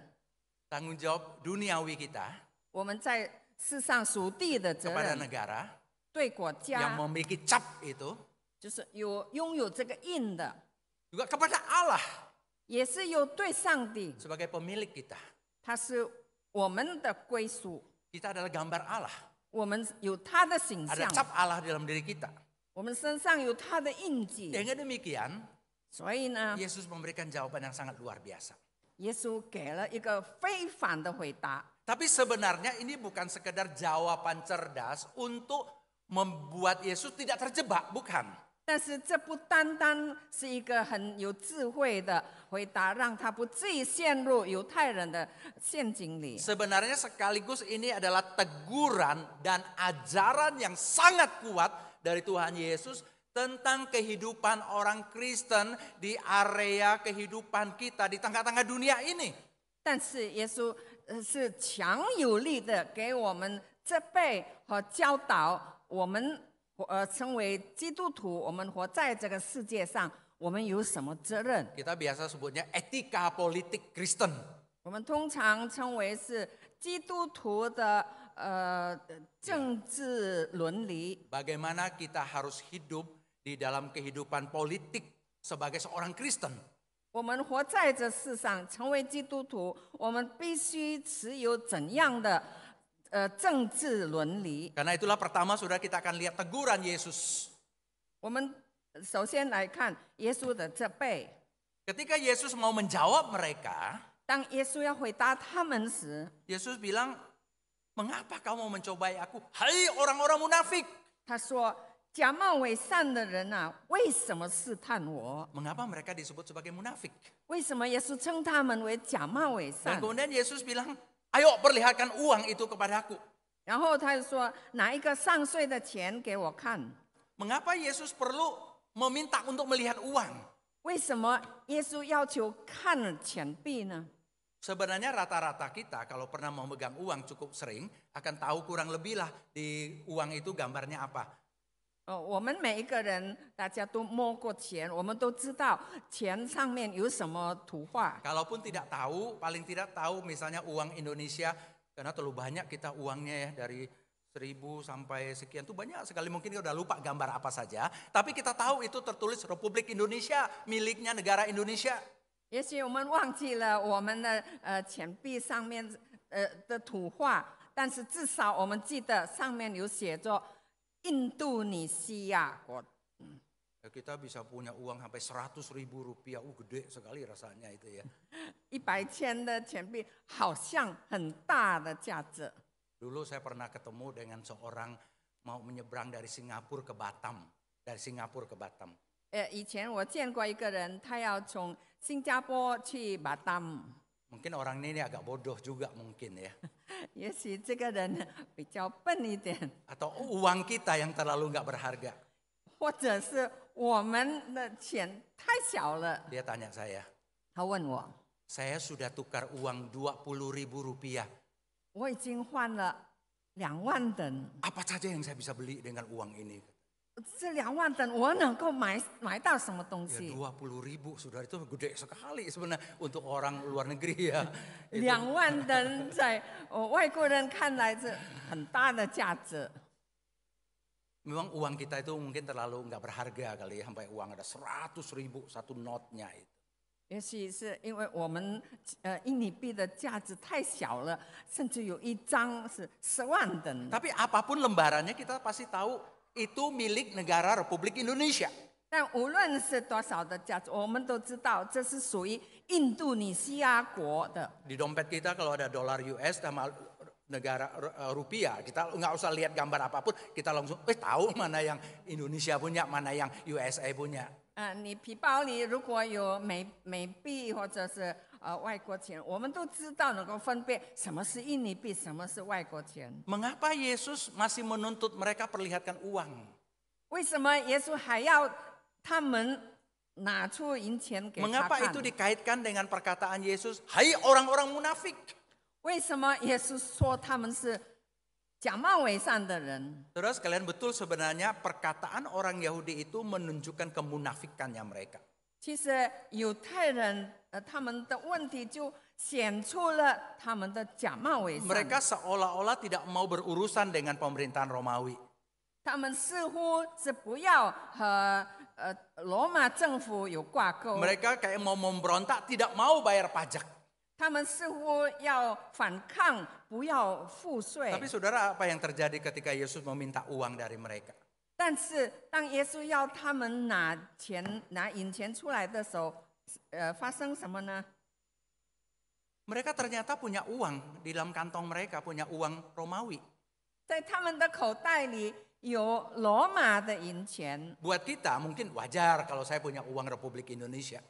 S5: Tanggung jawab duniawi kita
S2: 我们在世上属地的责
S5: kepada
S2: 任，
S5: negara
S2: 对国
S5: yang
S2: 家
S5: memiliki cap itu,
S2: 就是拥有这个印的，
S5: juga kepada Allah
S2: 也是有对上帝，
S5: sebagai pemilik kita.
S2: 他是我们的归属，
S5: Kita adalah gambar Allah.
S2: 我们有他的形
S5: Ada
S2: 象，
S5: cap Allah di dalam diri kita.
S2: 我们身上有他的印记，
S5: Dengan demikian,
S2: 所以呢，
S5: Yesus memberikan jawaban yang sangat luar biasa.
S2: 耶稣给了一个非凡的回答。
S5: Tapi sebenarnya ini bukan sekedar jawaban cerdas untuk membuat Yesus tidak terjebak, bukan.
S2: 但是这不单单是一个很有智慧的回答，让他不至于陷入犹太人的陷阱里。
S5: Sebenarnya sekaligus ini adalah teguran dan ajaran yang sangat kuat dari Tuhan Yesus tentang kehidupan orang Kristen di area kehidupan kita di tengah-tengah dunia ini.
S2: 但是耶稣是强有力的给我们责备和教导我们。成为基督徒，我们活在这个世界上，我们有什么责任？
S5: Kita biasa sebutnya etika politik Kristen.
S2: 我们通常称为是基督徒的政治伦理。
S5: Bagaimana kita harus hidup di dalam kehidupan politik sebagai seorang Kristen.
S2: 我们活在这世上，成为基督徒，我们必须持有怎样的政治伦理？
S5: Karena itulah pertama saudara kita akan lihat teguran Yesus.
S2: 我们首先来看耶稣的责备。
S5: Ketika Yesus mau menjawab mereka,
S2: 当耶稣要回答他们时，
S5: Yesus bilang, "Mengapa kamu mencobai aku? Hai orang-orang munafik."
S2: 他说：“假冒伪善的人啊，为什么试探我？
S5: Mengapa mereka disebut sebagai munafik?
S2: 为什么耶稣称他们为假冒伪
S5: Dan
S2: 善？
S5: kemudian Yesus bilang, "Ayo perlihatkan uang itu kepadaku."
S2: 然后他就说：拿一个上税的钱给我看。
S5: Mengapa Yesus perlu meminta untuk melihat uang?
S2: 为什么耶稣要求看钱币呢？
S5: Sebenarnya rata-rata kita kalau pernah memegang uang cukup sering akan tahu kurang lebih lah di uang itu gambarnya apa.
S2: 我们每一个人，大家都摸过钱，我们都知道钱上面有什么图画。
S5: Kalaupun tidak tahu, paling tidak tahu misalnya uang Indonesia, karena terlalu banyak kita uangnya ya dari 1000 sampai sekian tuh banyak sekali, mungkin kita udah lupa gambar apa saja. Tapi kita tahu itu tertulis Republik Indonesia, miliknya negara Indonesia.
S2: 也许我们忘记了我们的钱币上面的图画，但是至少我们记得上面有写着印度尼西亚国。
S5: Ya, kita bisa punya uang sampai 100.000 rupiah, gede sekali rasanya itu ya.
S2: 100千的钱币好像很大的价值。
S5: Dulu saya pernah ketemu dengan seorang mau menyeberang dari Singapura ke Batam, dari Singapura ke Batam.
S2: 以前我见过一个人，他要从新加坡去巴丹。
S5: Mungkin orang ini agak bodoh juga mungkin ya.
S2: 也许这个人比较笨一点，
S5: Atau uang kita yang terlalu nggak berharga.
S2: 或者是我们的钱太小了。
S5: Dia tanya saya,
S2: 他问我，
S5: saya sudah tukar uang 20.000 rupiah.
S2: 我已经换了2万等，
S5: Apa saja yang saya bisa beli dengan uang ini?
S2: 这2万等我能够买到什么东
S5: Ya
S2: 西？
S5: 20.000 saudara, itu gede sekali sebenarnya untuk orang luar negeri ya.
S2: 2万等在外国人看来是很大的价值。
S5: Memang uang kita itu mungkin terlalu nggak berharga kali ya, sampai uang ada 100.000 satu notnya itu.
S2: 也许是因为我们印尼币的价值太小了，甚至有一张是10万等。
S5: Tapi apapun lembarannya kita pasti tahu itu milik negara Republik Indonesia.
S2: 但无论是多少的价值，我们都知道这是属于印度尼西亚国的。
S5: Di dompet kita kalau ada dolar US sama negara rupiah, kita nggak usah lihat gambar apapun, kita langsung tahu mana yang Indonesia punya, mana yang USA punya.
S2: 你皮包里如果有美币或者是外国钱，我们都知道能够分辨什么是印尼币，什么是外国钱。
S5: Mengapa Yesus masih menuntut mereka perlihatkan uang?
S2: 为什么耶稣还要他们拿出银钱给他
S5: Mengapa
S2: 看？
S5: itu dikaitkan dengan perkataan Yesus, hai orang-orang munafik?
S2: 为什么耶稣说他们是假冒伪善的人？
S5: Saudara sekalian, betul sebenarnya perkataan orang Yahudi itu menunjukkan kemunafikannya mereka.
S2: 其实犹太人他们的问题就显出了他们的假冒伪善。
S5: Mereka seolah-olah tidak mau berurusan dengan pemerintahan Romawi.
S2: 他们似乎是不要和罗马政府有挂钩，
S5: Mereka kayak mau memberontak, tidak mau bayar pajak.
S2: 他们似乎要反抗，不要赋税。
S5: Tapi saudara, apa yang terjadi ketika Yesus meminta uang dari mereka?
S2: 但是当耶稣要他们拿银钱出来的时候，发生什么呢？
S5: Mereka ternyata punya uang, di dalam kantong mereka punya uang Romawi.
S2: 在他们的口袋里有罗马的银钱。
S5: Buat kita mungkin wajar kalau saya punya uang Republik Indonesia.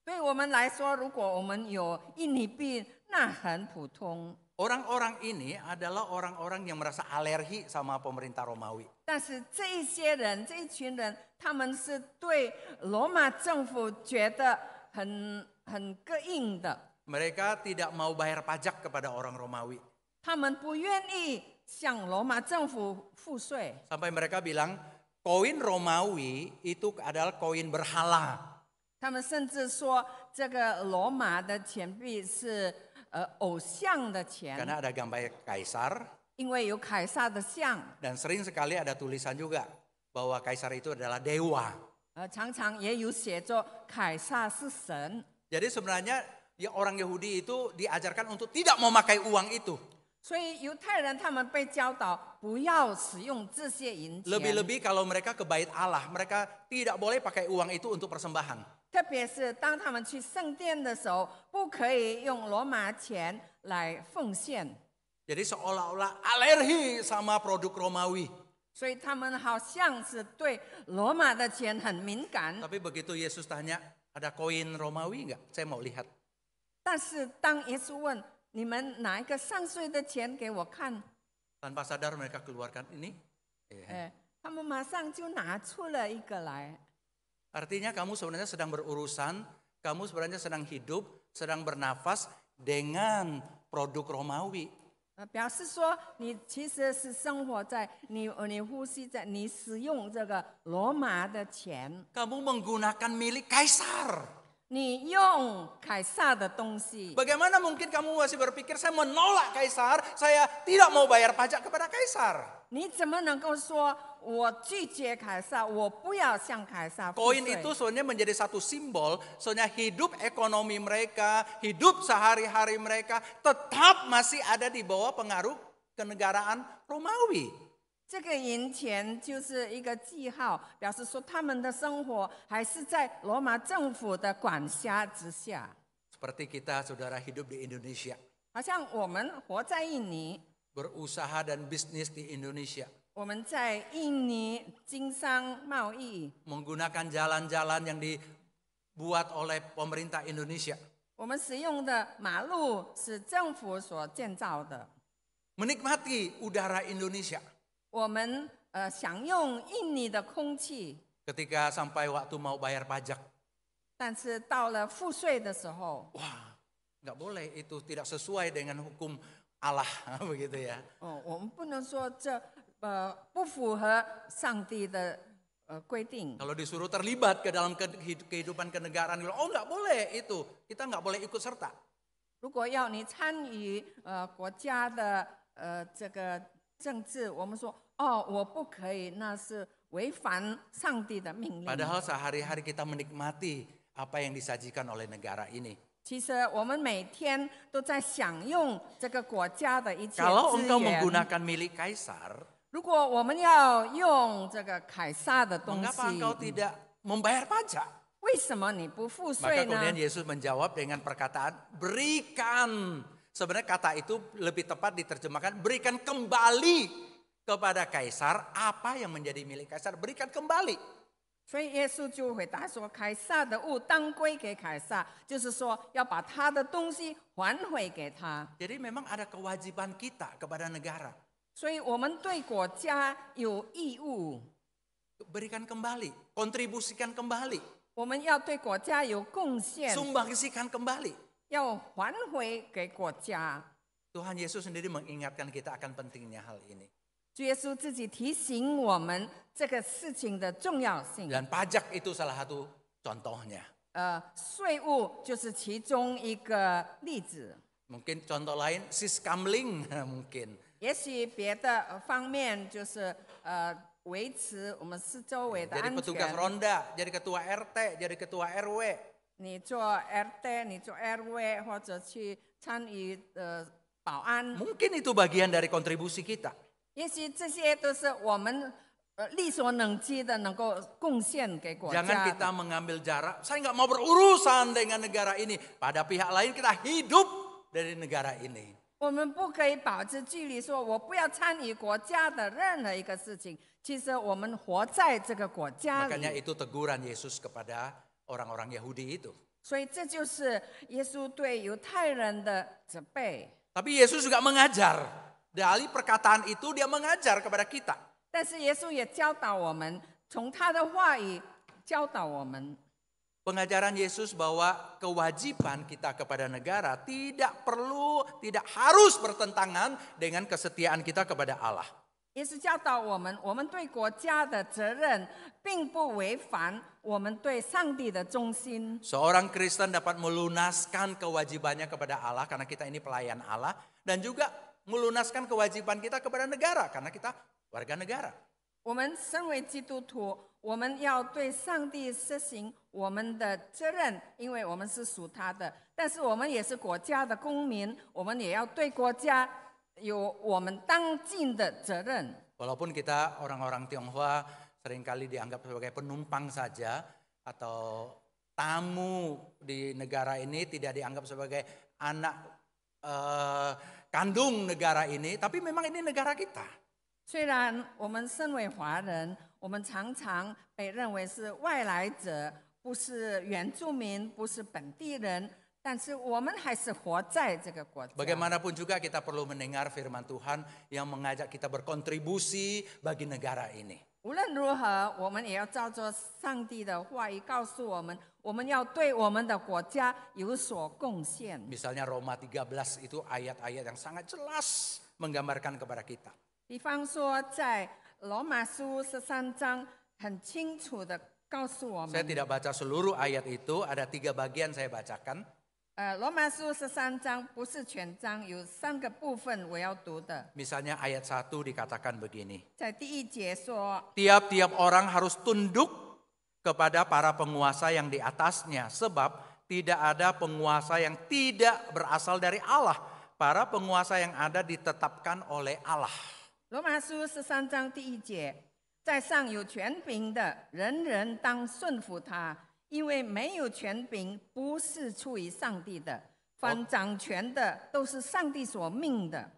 S2: 对我们来说，如果我们有印尼币，那很普通。
S5: Orang-orang ini adalah orang-orang yang merasa alergi sama pemerintah Romawi.
S2: 但是这一群人，他们是对罗马政府觉得很膈应的，
S5: Mereka tidak mau bayar pajak kepada orang Romawi.
S2: 他们不愿意向罗马政府赋税。
S5: Sampai mereka bilang, koin Romawi itu adalah koin berhala.
S2: 他们甚至说，这个罗马的钱币是偶像的钱，
S5: Karena ada gambar kaisar,
S2: 因为有凯撒的像，
S5: dan sering sekali ada tulisan juga bahwa kaisar itu adalah dewa.
S2: 常常也有写着凯撒是神。
S5: Jadi sebenarnya ya orang Yahudi itu diajarkan untuk tidak memakai uang itu.
S2: 所以犹太人他们被教导不要使用这些银钱，
S5: Lebih-lebih kalau mereka ke bait Allah, mereka tidak boleh pakai uang itu untuk persembahan.
S2: 特别是当他们去圣殿的时候，不可以用罗马钱来奉献，
S5: Jadi seolah-olah alergi sama produk Romawi.
S2: 所以他们好像是对罗马的钱很敏感。
S5: Tapi begitu Yesus tanya, ada koin Romawi nggak? Saya mau lihat.
S2: 但是当耶稣问你们拿一个上税的钱给我看，
S5: Tanpa sadar mereka keluarkan ini.
S2: 他们马上就拿出了一个来。
S5: Artinya kamu sebenarnya sedang berurusan, kamu sebenarnya sedang hidup, sedang bernafas dengan produk Romawi.
S2: 表示说你其实是生活在你呼吸在你使用这个罗马的钱，
S5: Kamu menggunakan milik kaisar.
S2: 你用凯撒的东西。
S5: Bagaimana mungkin kamu masih berpikir saya menolak kaisar, saya tidak mau bayar pajak kepada kaisar?
S2: 你怎么能够说我拒绝凯撒，我不要向凯撒付
S5: Koin
S2: 税？
S5: itu sebenarnya menjadi satu simbol, soalnya hidup ekonomi mereka, hidup sehari-hari mereka tetap masih ada di bawah pengaruh kenegaraan Romawi.
S2: 这个银钱就是一个记号，表示说他们的生活还是在罗马政府的管辖之下。
S5: Seperti kita saudara hidup di Indonesia,
S2: 好像我们活在印尼，
S5: berusaha dan bisnis di Indonesia,
S2: 我们在印尼经商贸易，
S5: menggunakan jalan-jalan yang dibuat oleh pemerintah Indonesia,
S2: 我们使用的马路是政府所建造的，
S5: menikmati udara Indonesia.
S2: 我们享用印尼的空气，
S5: Ketika sampai waktu mau bayar pajak,
S2: 但是到了付税的时候，
S5: wah nggak boleh, itu tidak sesuai dengan hukum Allah begitu ya.
S2: 我们不能说这不符合上帝的规定。
S5: Kalau disuruh terlibat ke dalam kehidupan kenegaraan, oh nggak boleh itu, kita nggak boleh ikut serta.
S2: 如果要你参与国家的这个政治，我们说我不可以，那是违反上帝的命令。
S5: Padahal sehari-hari kita menikmati apa yang disajikan oleh negara ini.
S2: 其实我们每天都在享用这个国家的一切
S5: Kalau
S2: 资
S5: engkau
S2: 源。
S5: menggunakan milik kaisar,
S2: 如果我们要用这个凯撒的东
S5: mengapa
S2: 西，
S5: engkau tidak membayar pajak?
S2: 为什么你不付
S5: Maka
S2: 税呢？
S5: kemudian Yesus menjawab dengan perkataan berikan. Sebenarnya kata itu lebih tepat diterjemahkan berikan kembali kepada kaisar apa yang menjadi milik kaisar, berikan kembali.
S2: 所以耶稣就回答说：“凯撒的物当归给凯撒，就是说要把他的东西还回给他。
S5: Jadi memang ada kewajiban kita kepada negara.
S2: 所以我们对国家有义务，
S5: Berikan kembali, kontribusikan kembali,
S2: 我们要对国家有贡献，
S5: sumbangsikan kembali.
S2: 要还回给国家。
S5: Tuhan Yesus sendiri mengingatkan kita akan pentingnya hal ini.
S2: 主耶稣自己提醒我们这个事情的重要性。
S5: Dan pajak itu salah satu contohnya.
S2: 税务就是其中一个例子。
S5: Mungkin contoh lain siskamling mungkin.
S2: 也许别的方面就是维持我们四周围的
S5: Jadi
S2: 安
S5: petugas
S2: 全。
S5: ronda, jadi ketua RT, jadi ketua RW.
S2: 你做 RT， 你做 RW， 或者去参与保安，
S5: Mungkin itu bagian dari kontribusi kita.
S2: 也许这些都是我们力所能及的，能够贡献给国
S5: Jangan
S2: 家
S5: kita
S2: 的。
S5: mengambil jarak. Saya nggak mau berurusan dengan negara ini. Pada pihak lain kita hidup dari negara ini.
S2: 我们不可以保持距离，说我不要参与国家的任何一个事情。其实我们活在这个国家
S5: Makanya
S2: 里，
S5: itu teguran Yesus kepada orang-orang Yahudi itu.
S2: 所以这就是耶稣对犹太人的责备。
S5: Tapi Yesus juga mengajar. Dari perkataan itu dia mengajar kepada kita.
S2: 但是耶稣也教导我们，从他的话语教导我们。
S5: Pengajaran Yesus bahwa kewajiban kita kepada negara tidak perlu, tidak harus bertentangan dengan kesetiaan kita kepada Allah.
S2: 也是教导我们，我们对国家的责任，并不违反我们对上帝的忠心。
S5: Seorang Kristen dapat melunaskan kewajibannya kepada Allah karena kita ini pelayan Allah. Dan juga melunaskan kewajiban kita kepada negara karena kita warga negara.
S2: 我们身为基督徒，我们要对上帝实行我们的责任，因为我们是属他的。但是我们也是国家的公民，我们也要对国家有我们当尽的责任。
S5: Walaupun kita orang-orang Tionghoa seringkali dianggap sebagai penumpang saja atau tamu di negara ini, tidak dianggap sebagai anak kandung negara ini, tapi memang ini negara kita.
S2: 虽然我们身为华人，我们常常被认为是外来者，不是原住民，不是本地人，但是我们还是活在这个国家。
S5: Bagaimanapun juga kita perlu mendengar firman Tuhan yang mengajak kita berkontribusi bagi negara ini.
S2: 无论如何，我们也要照着上帝的话语告诉我们，我们要对我们的国家有所贡献。
S5: Misalnya Roma 13 itu ayat-ayat yang sangat jelas menggambarkan kepada kita.
S2: 比方说，在罗马书13章很清楚的告诉我
S5: Saya
S2: 们，
S5: tidak baca seluruh ayat itu, ada 3 bagian saya bacakan.
S2: 罗马书13章不是全章，有3个部分我要读的。
S5: Misalnya ayat 1 dikatakan begini.
S2: 在第1节说，
S5: Tiap-tiap orang harus tunduk kepada para penguasa yang di atasnya. Sebab tidak ada penguasa yang tidak berasal dari Allah. Para penguasa yang ada ditetapkan oleh Allah.
S2: 罗马书13章第1节，在上有权柄的，人人当顺服他，因为没有权柄不是出于上帝的，凡掌权的都是上帝所命的。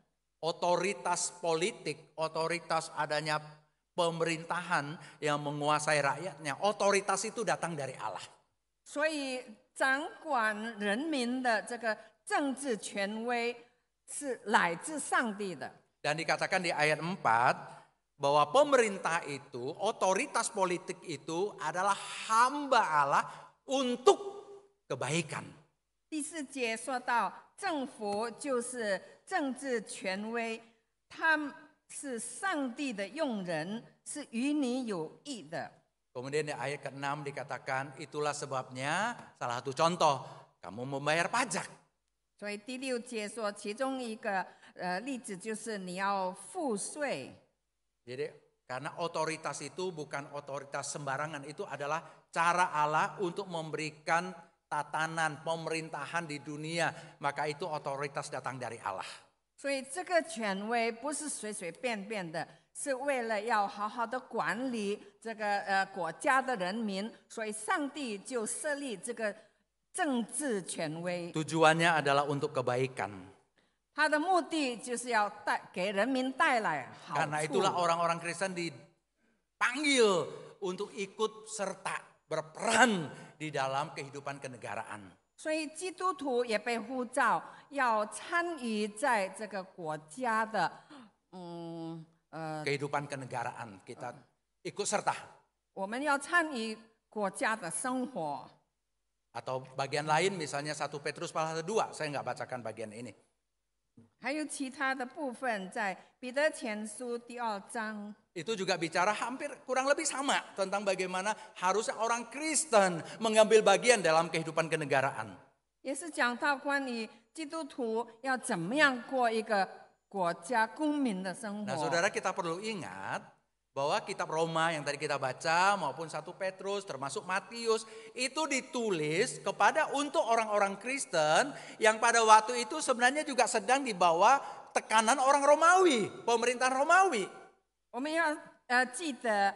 S5: Otoritas politik, otoritas adanya pemerintahan yang menguasai rakyatnya, otoritas itu datang dari Allah.
S2: 所以掌管人民的这个政治权威是来自上帝的。
S5: Dan dikatakan di ayat 4 bahwa pemerintah itu, otoritas politik itu adalah hamba Allah untuk kebaikan.
S2: 第4节说到，政府就是政治权威，他是上帝的用人，是与你有益的。
S5: Kemudian di ayat ke-6 dikatakan itulah sebabnya salah satu contoh kamu membayar pajak.
S2: 所以第6节说，其中一个例子就是你要付税。
S5: Jadi karena otoritas itu bukan otoritas sembarangan, itu adalah cara Allah untuk memberikan tatanan pemerintahan di dunia, maka itu otoritas datang dari Allah.
S2: 所以这个权威不是随随便便的，是为了要好好的管理这个国家的人民，所以上帝就设立这个政治权威。
S5: Tujuannya adalah untuk kebaikan.
S2: 他的目的就是要给人民带来好
S5: Karena
S2: 处。
S5: itulah orang-orang Kristen dipanggil untuk ikut serta berperan di dalam kehidupan kenegaraan.
S2: 所以基督徒也被呼召要参与在这个国家的
S5: Kehidupan kenegaraan kita ikut serta.
S2: 我们要参与国家的生活。
S5: Atau bagian lain misalnya 1 Petrus pasal 2, saya nggak bacakan bagian ini.
S2: 还有其他的部分，在彼得前书第2章，
S5: Itu juga bicara hampir kurang lebih sama tentang bagaimana harusnya orang Kristen mengambil bagian dalam kehidupan kenegaraan.
S2: 也是讲到关于基督徒要怎么样过一个国家公民的生
S5: Nah
S2: 活。
S5: saudara, kita perlu ingat bahwa kitab Roma yang tadi kita baca maupun 1 Petrus termasuk Matius itu ditulis kepada untuk orang-orang Kristen yang pada waktu itu sebenarnya juga sedang di bawah tekanan orang Romawi, pemerintahan Romawi.
S2: 我们要记得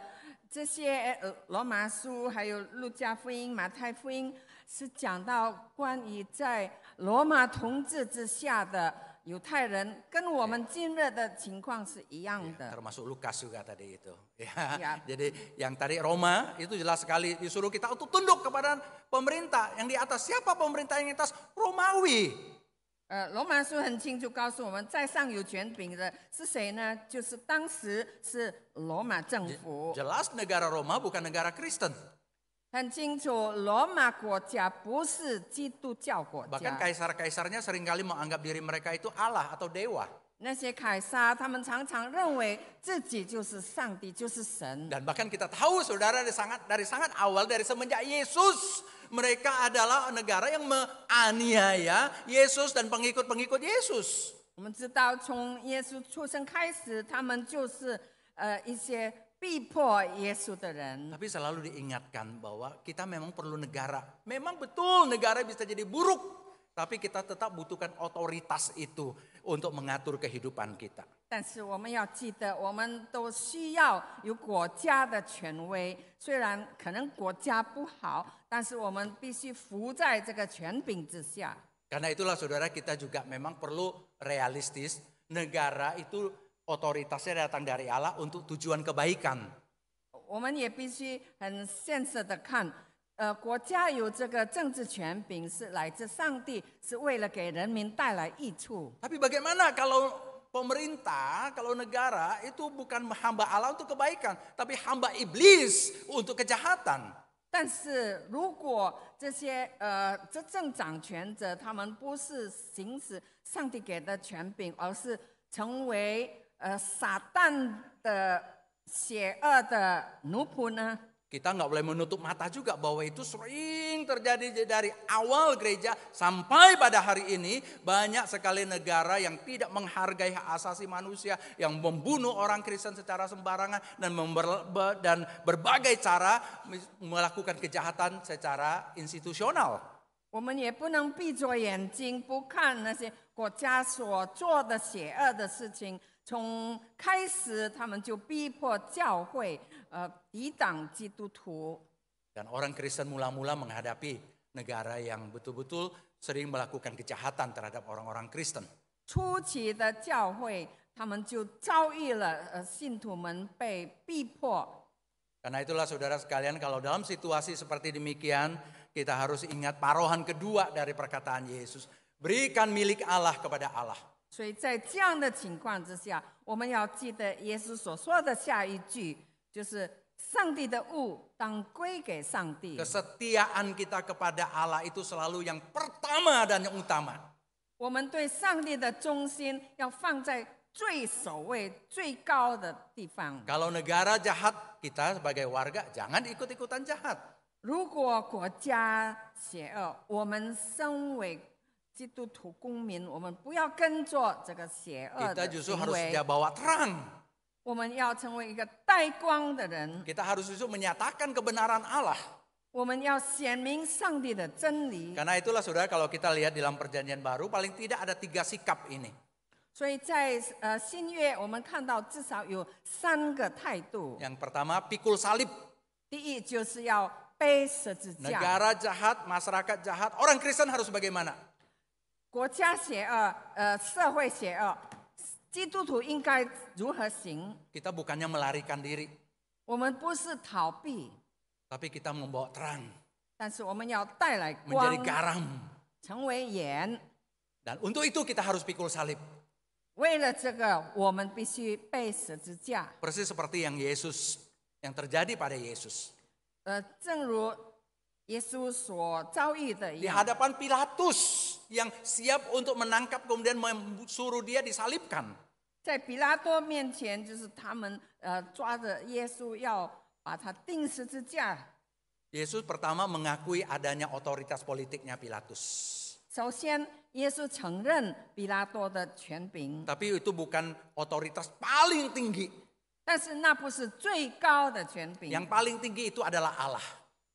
S2: 这些罗马书还有路加福音、马太福音是讲到关于在罗马统治之下的犹太人，跟我们今日的情况是一样的。
S5: Termasuk Lukas juga tadi itu.
S2: Ya.
S5: Jadi yang tadi Roma itu jelas sekali disuruh kita untuk tunduk kepada pemerintah yang di atas. Siapa pemerintah yang di atas? Romawi.
S2: 罗马书很清楚告诉我们，在上有权柄的是谁呢？就是当时是罗马政府。
S5: Jelas negara Roma bukan negara Kristen.
S2: 很清楚，罗马国家不是基督教国
S5: Bahkan
S2: 家。
S5: kaisar-kaisarnya seringkali menganggap diri mereka itu Allah atau dewa.
S2: 那些凯撒，他们常常认为自己就是上帝，就是神。
S5: Dan bahkan kita tahu saudara dari sangat awal, dari semenjak Yesus, mereka adalah negara yang menganiaya Yesus dan pengikut-pengikut Yesus.
S2: 我们知道，从耶稣出生开始，他们就是一些逼迫耶稣的人。
S5: Tapi selalu diingatkan bahwa kita memang perlu negara. Memang betul negara bisa jadi buruk, tapi kita tetap butuhkan otoritas itu untuk mengatur kehidupan kita.
S2: 但是我们要记得，我们都需要有国家的权威。虽然可能国家不好，但是我们必须服在这个权柄之下。
S5: Karena itulah saudara, kita juga memang perlu realistis. Negara itu otoritasnya datang dari Allah untuk tujuan kebaikan.
S2: 我们也必须很现实的看，国家有这个政治权柄是来自上帝，是为了给人民带来益处。
S5: Tapi bagaimana kalau pemerintah, kalau negara itu bukan hamba Allah untuk kebaikan, tapi hamba iblis untuk kejahatan.
S2: 但是如果这些执政掌权者，他们不是行使上帝给的权柄，而是成为撒旦的邪恶的奴仆呢？
S5: Kita nggak boleh menutup mata juga bahwa itu sering terjadi dari awal gereja sampai pada hari ini. Banyak sekali negara yang tidak menghargai hak asasi manusia, yang membunuh orang Kristen secara sembarangan dan berbagai cara melakukan kejahatan secara institusional.
S2: 我们也不能闭着眼睛不看那些国家所做的邪恶的事情。从开始，他们就逼迫教会抵挡基督徒。
S5: Dan orang Kristen mula-mula menghadapi negara yang betul-betul sering melakukan kejahatan terhadap orang-orang Kristen.
S2: 初期的教会，他们就遭遇了信徒们被逼迫。
S5: Karena itulah saudara sekalian, kalau dalam situasi seperti demikian, kita harus ingat parohan kedua dari perkataan Yesus. Berikan milik Allah kepada Allah.
S2: 所以在这样的情况之下，我们要记得耶稣所说的下一句，就是上帝的物当归给上帝。
S5: Kesetiaan kita kepada Allah itu selalu yang pertama dan yang utama.
S2: 我们对上帝的忠心要放在最首位、最高的地方。
S5: Kalau negara jahat, kita sebagai warga jangan ikut-ikutan jahat.
S2: 如果国家邪恶，我们身为基督徒公民，我们不要跟着这个邪恶
S5: Kita
S2: 的
S5: justru
S2: 行
S5: harus
S2: 为，
S5: bawa terang.
S2: 我们要成为一个带光的人，
S5: Kita harus justru menyatakan kebenaran Allah.
S2: 我们要显明上帝的真理。
S5: Karena itulah saudara, kalau kita lihat di dalam perjanjian baru, paling tidak ada 3 sikap ini.
S2: 所以在新约，我们看到至少有3个态度。
S5: Yang pertama, pikul salib.
S2: 第一就是要背十字架，
S5: Negara jahat, masyarakat jahat, orang Kristen harus bagaimana?
S2: 国家邪恶，社会邪恶，基督徒应该如何行？
S5: Kita bukannya melarikan diri,
S2: 我们不是逃避，
S5: tapi kita membawa terang,
S2: 但是我们要带来
S5: menjadi
S2: 光，
S5: garam.
S2: 成为盐。
S5: Dan untuk itu kita harus pikul salib.
S2: 为了这个，我们必须背十字架。
S5: Persis seperti yang terjadi pada Yesus.
S2: 正如耶稣所遭遇的一
S5: Di
S2: 样，
S5: hadapan Pilatus yang siap untuk menangkap kemudian suruh dia disalibkan.
S2: 在比拉多面前，就是他们抓着耶稣要把他钉十字架。
S5: Yesus pertama mengakui adanya otoritas politiknya Pilatus.
S2: 首先，耶稣承认比拉多的权柄，
S5: Tapi itu bukan otoritas paling tinggi.
S2: 但是那不是最高的权柄，
S5: Yang paling tinggi itu adalah Allah.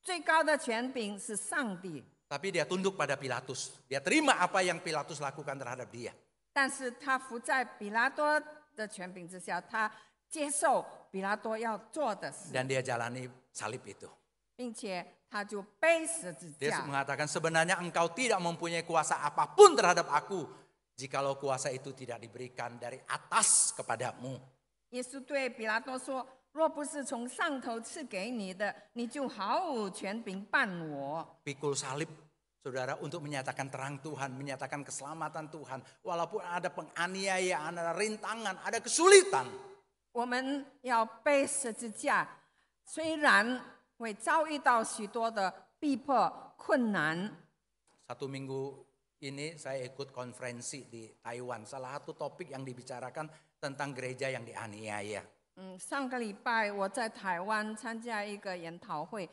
S2: 最高的权柄是上帝。
S5: Tapi dia tunduk pada Pilatus. Dia terima apa yang Pilatus lakukan terhadap dia.
S2: 但是他服在比拉多的权柄之下，他接受比拉多要做的事，
S5: Dan dia jalani salib itu.
S2: 并且他就背十字
S5: Dia
S2: 架。
S5: mengatakan sebenarnya engkau tidak mempunyai kuasa apapun terhadap aku. Jikalau kuasa itu tidak diberikan dari atas kepadamu.
S2: 耶稣对比拉多说：“若不是从上头赐给你的，你就毫无权柄办我。”
S5: Pikul salib, saudara, untuk menyatakan terang Tuhan, menyatakan keselamatan Tuhan. Walaupun ada penganiayaan, ada rintangan, ada kesulitan.
S2: 我们要背十字架，虽然会遭遇到许多的逼迫、困难。
S5: Satu minggu ini saya ikut konferensi di Taiwan. Salah satu topik yang dibicarakan tentang gereja yang dianiaya.
S2: 上个礼拜我在台湾参加一个研讨会，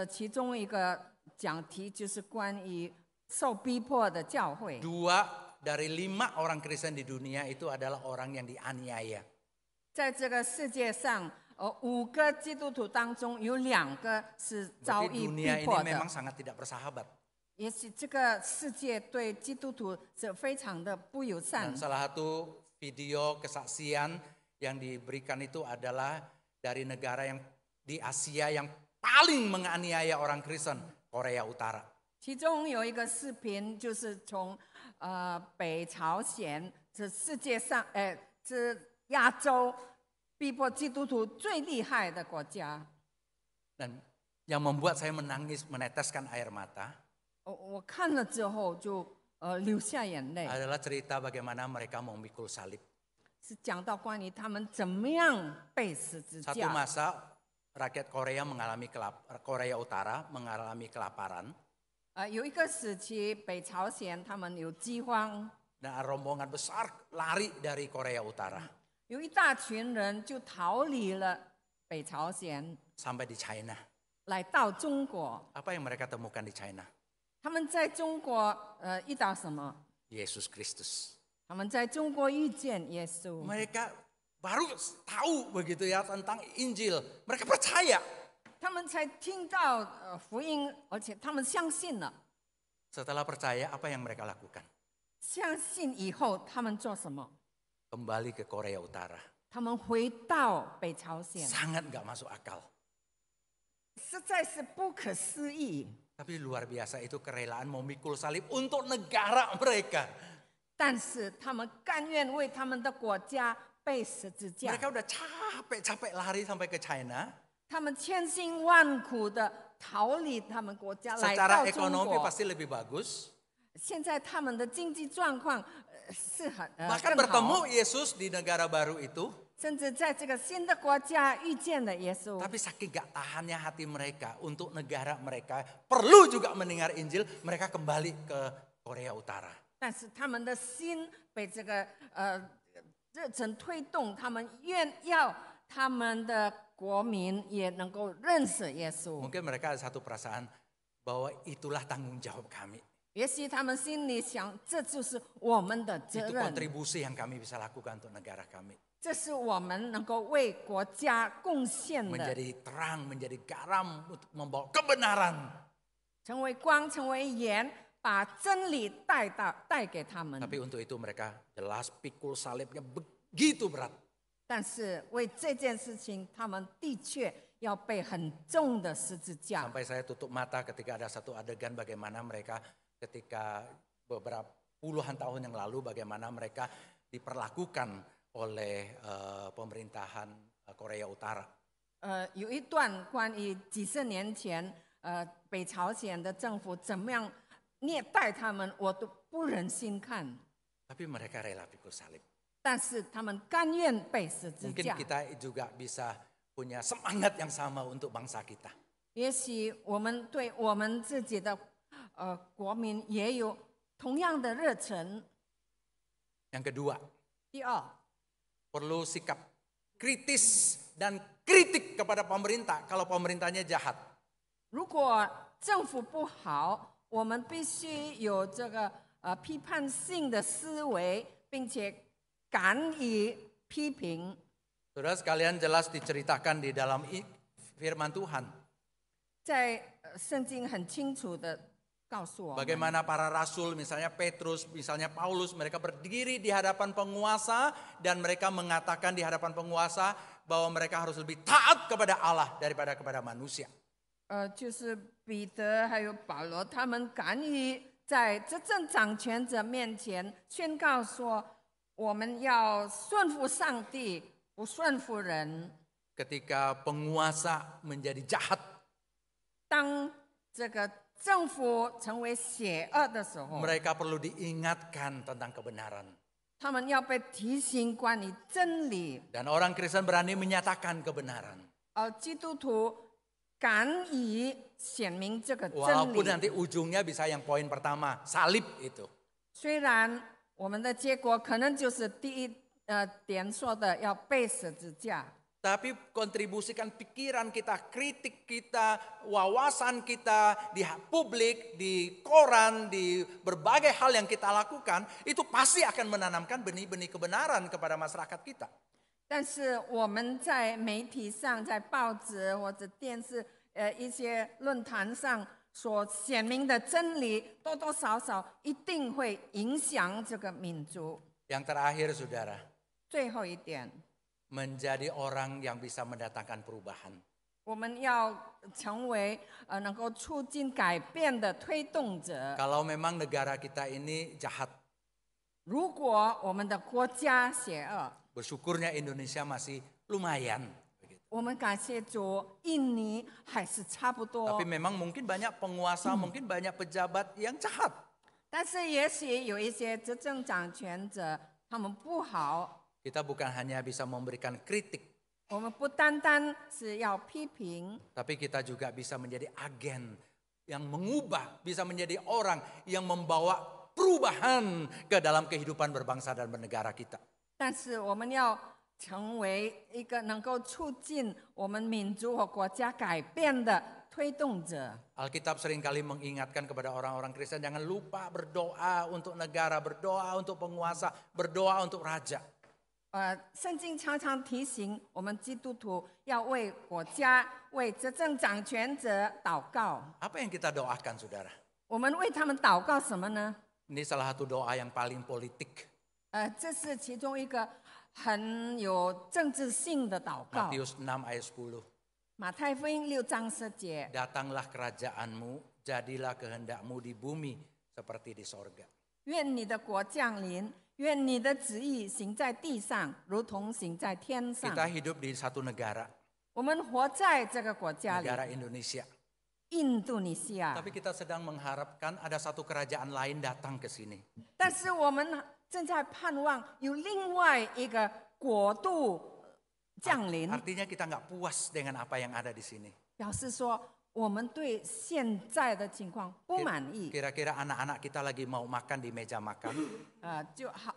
S2: 其中一个讲题就是关于受逼迫的教会。
S5: 2 dari 5 orang Kristen di dunia itu adalah orang yang dianiaya.
S2: 在这个世界上，5个基督徒当中有2个是遭
S5: Berarti
S2: 遇
S5: dunia
S2: 逼
S5: ini
S2: 迫
S5: memang
S2: 的，
S5: sangat tidak bersahabat.
S2: 也许这个世界对基督徒是非常的不友善
S5: Dan。salah satu video kesaksian yang diberikan itu adalah dari negara yang di Asia yang paling menganiaya orang Kristen, Korea Utara.
S2: 其中有一个视频，就是从北朝鲜，这世界上这亚洲逼迫基督徒最厉害的国家。
S5: Dan yang membuat saya menangis, meneteskan air mata
S2: 我看了之后就流下眼泪，
S5: adalah cerita bagaimana mereka memikul salib.
S2: 是讲到关于他们怎么样被十字
S5: Satu
S2: 架。
S5: masa rakyat Korea Utara mengalami kelaparan
S2: 有一个时期，北朝鲜他们有饥荒，
S5: dan rombongan besar lari dari Korea Utara
S2: 有一大群人就逃离了北朝鲜，
S5: sampai di China.
S2: 来到中国。
S5: Apa yang mereka temukan di China?
S2: 他们在中国遇到什么？
S5: Yesus Kristus.
S2: 他们在中国遇见耶稣，
S5: Mereka baru tahu begitu ya tentang Injil. Mereka percaya.
S2: 他们才听到福音，而且他们相信了。
S5: Setelah percaya, apa yang mereka lakukan?
S2: 相信以后，他们做什么？
S5: Kembali ke Korea Utara.
S2: 他们回到北朝鲜，
S5: Sangat gak masuk akal.
S2: 实在是不可思议。
S5: Tapi luar biasa itu kerelaan memikul salib untuk negara mereka.
S2: 但是他们甘愿为他们的国家被十字架，
S5: Mereka udah capek-capek lari sampai ke China.
S2: 他们千辛万苦的逃离他们国家，来
S5: Secara
S2: 到中
S5: ekonomi
S2: 国。
S5: pasti lebih bagus.
S2: 现在他们的经济状况是很
S5: Bahkan
S2: 更好，
S5: bertemu Yesus di negara baru itu.
S2: 甚至在这个新的国家遇见了耶稣。
S5: Tapi saking gak tahannya hati mereka untuk negara mereka perlu juga mendengar Injil, mereka kembali ke Korea Utara.
S2: 但是他们的心被这个热忱推动，他们愿要他们的国民也能够认识耶稣。
S5: Mungkin mereka ada satu perasaan bahwa itulah tanggung jawab kami.
S2: 也许他们心里想，这就是我们的责
S5: Itu
S2: 任，
S5: kontribusi yang kami bisa lakukan untuk negara kami.
S2: 这是我们能够为国家贡献的，
S5: Menjadi terang, menjadi garam, untuk membawa kebenaran.
S2: 成为光，成为盐，把真理带给他们。
S5: Tapi untuk itu mereka jelas pikul salibnya begitu berat.
S2: 但是为这件事情，他们的确要被很重的十字架。
S5: Sampai saya tutup mata ketika ada satu adegan bagaimana mereka ketika beberapa puluhan tahun yang lalu bagaimana mereka diperlakukan oleh pemerintahan Korea Utara.
S2: 有一段关于几十年前，北朝鲜的政府怎么样虐待他们，我都不忍心看。
S5: Tapi mereka rela pikul salib.
S2: 但是他们甘愿被十字
S5: Mungkin
S2: 架。
S5: kita juga bisa punya semangat yang sama untuk bangsa kita.
S2: 也许我们对我们自己的国民也有同样的热忱。
S5: Yang kedua,
S2: 第二，
S5: perlu sikap kritis dan kritik kepada pemerintah kalau pemerintahnya jahat.
S2: 如果政府不好，我们必须有这个批判性的思维，并且敢于批评。
S5: Saudara sekalian jelas diceritakan di dalam firman Tuhan.
S2: 在圣经很清楚的告诉我们，
S5: Bagaimana para rasul misalnya Petrus, misalnya Paulus, mereka berdiri di hadapan penguasa dan mereka mengatakan di hadapan penguasa bahwa mereka harus lebih taat kepada Allah daripada kepada manusia.
S2: 就是彼得还有保罗，他们敢于在执政掌权者面前宣告说，我们要顺服上帝，不顺服人。
S5: Ketika penguasa menjadi jahat,
S2: 当这个政府成为邪恶的时候，
S5: mereka perlu diingatkan tentang kebenaran.
S2: 他们要被提醒关于真理，
S5: Dan orang Kristen berani menyatakan kebenaran.
S2: 基督徒敢于显明这个真
S5: Walaupun
S2: 理。
S5: nanti ujungnya bisa yang poin pertama, salib itu.
S2: 虽然我们的结果可能就是第一点说的要被十字架，
S5: Tapi kontribusikan pikiran kita, kritik kita, wawasan kita di publik, di koran, di berbagai hal yang kita lakukan, itu pasti akan menanamkan benih-benih kebenaran kepada masyarakat kita.
S2: 但是我们在媒体上、在报纸或者电视、一些论坛上所显明的真理，多多少少一定会影响这个民族。
S5: Yang terakhir saudara,
S2: 最后一点，
S5: menjadi orang yang bisa mendatangkan perubahan.
S2: 我们要成为能够促进改变的推动者。
S5: Kalau memang negara kita ini jahat,
S2: 如果我们的国家邪恶，
S5: bersyukurnya Indonesia masih lumayan.
S2: 我们感谢主，印尼还是差不多
S5: Tapi。memang mungkin banyak penguasa, mungkin banyak pejabat yang jahat.
S2: 但是也许有一些执政掌权者，他们不好。
S5: Kita bukan hanya bisa memberikan kritik,
S2: 我们不单单是要批评，
S5: tapi kita juga bisa menjadi agen yang mengubah, bisa menjadi orang yang membawa perubahan ke dalam kehidupan berbangsa dan bernegara kita.
S2: 但是我们要成为一个能够促进我们民族和国家改变的推动者。
S5: Alkitab seringkali mengingatkan kepada orang-orang Kristen, jangan lupa berdoa untuk negara, berdoa untuk penguasa, berdoa untuk raja.
S2: 圣经常常提醒我们基督徒要为国家、为执政掌权者祷告。
S5: Apa yang kita doakan, saudara?
S2: 我们为他们祷告什么呢？
S5: Ini salah satu doa yang paling politik.
S2: 这是其中一个很有政治性的祷告。
S5: Matius 6 ayat 10.
S2: 马太福音6章10节，
S5: Datanglah kerajaanmu, jadilah kehendakmu di bumi seperti di sorga.
S2: 愿你的国降临，愿你的旨意行在地上，如同行在天上。
S5: Kita hidup di satu negara,
S2: 我们活在这个国家里，
S5: negara Indonesia.
S2: 印度尼西亚，
S5: Tapi kita sedang mengharapkan ada satu kerajaan lain datang ke sini.
S2: 但是我们正在盼望有另外一个国度降临，
S5: Artinya kita nggak puas dengan apa yang ada di sini.
S2: 表示说我们对现在的情况不满意。
S5: Kira-kira anak-anak kita lagi mau makan di meja makan.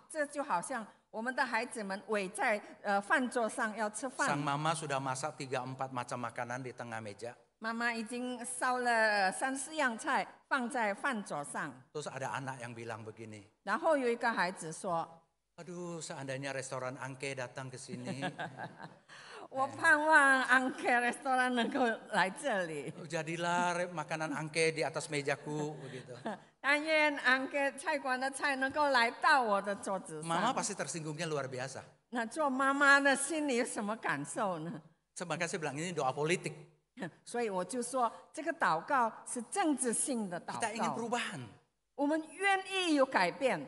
S2: 这就好像我们的孩子们围在饭桌上要吃
S5: Sang
S2: 饭，
S5: mama sudah masak 3-4 macam makanan di tengah meja.
S2: 妈妈已经烧了3-4样菜放在饭桌上，
S5: Terus ada anak yang bilang begini,
S2: 然后有一个孩子说
S5: aduh seandainya restoran Angke datang ke sini.
S2: 我盼望 Angke Restoran 能够来这里，
S5: Jadilah makanan Angke di atas mejaku begitu.
S2: 但愿 Angke 菜馆的菜能够来到我的桌子
S5: Mama
S2: 上。
S5: pasti tersinggungnya luar biasa.
S2: 那做妈妈的心里有什么感受呢？
S5: Makanya saya bilang ini doa politik.
S2: 所以我就说，这个祷告是政治性的祷
S5: Kita ingin
S2: 告。
S5: perubahan.
S2: 我们愿意有改变，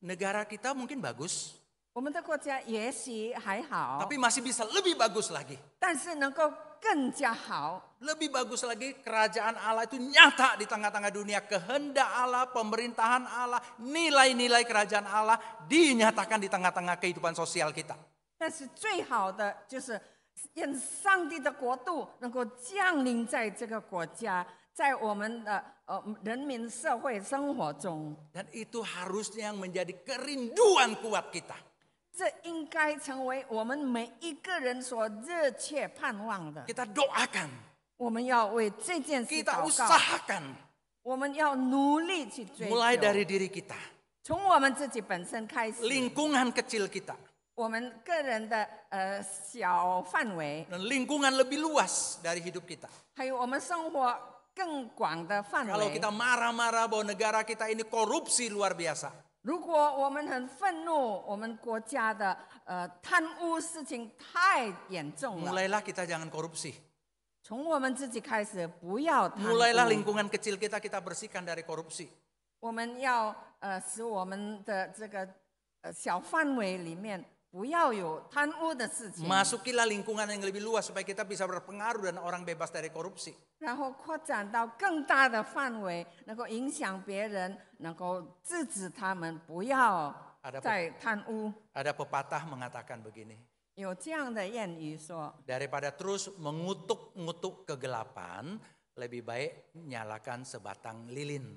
S5: Negara kita mungkin bagus,
S2: 我们的国家也许还好，
S5: tapi masih bisa lebih bagus lagi.
S2: 但是能够更加好。
S5: Lebih bagus lagi kerajaan Allah itu nyata di tengah-tengah dunia. Kehendak Allah, pemerintahan Allah, nilai-nilai kerajaan Allah dinyatakan di tengah-tengah kehidupan sosial kita.
S2: 但是最好的就是让上帝的国度能够降临在这个国家，在我们的人民社会生活中，
S5: Dan itu harusnya yang menjadi kerinduan kuat kita.
S2: 这应该成为我们每一个人所热切盼望的。
S5: Kita doakan,
S2: 我们要为这件事
S5: kita
S2: 祷告，
S5: usahakan.
S2: 我们要努力去追
S5: Mulai
S2: 求，
S5: dari diri kita,
S2: 从我们自己本身开始，
S5: lingkungan kecil kita,
S2: 我们个人的小范围，
S5: dan lingkungan lebih luas dari hidup kita.
S2: 还有我们生活更广的范
S5: Kalau
S2: 围。
S5: kita marah-marah bahwa negara kita ini korupsi luar biasa,
S2: 如果我们很愤怒，我们国家的贪污事情太严重了，
S5: mulailah kita jangan korupsi.
S2: 从我们自己开始，不要贪污。
S5: Mulailah lingkungan kecil kita bersihkan dari korupsi.
S2: 我们要使我们的这个小范围里面不要有贪污的事情，
S5: Masukilah lingkungan yang lebih luas supaya kita bisa berpengaruh dan orang bebas dari korupsi.
S2: 然后扩展到更大的范围，能够影响别人，能够制止他们不要再贪污。
S5: Ada pepatah mengatakan begini,
S2: 有这样的谚语说，
S5: daripada terus mengutuk-ngutuk kegelapan, lebih baik nyalakan sebatang lilin.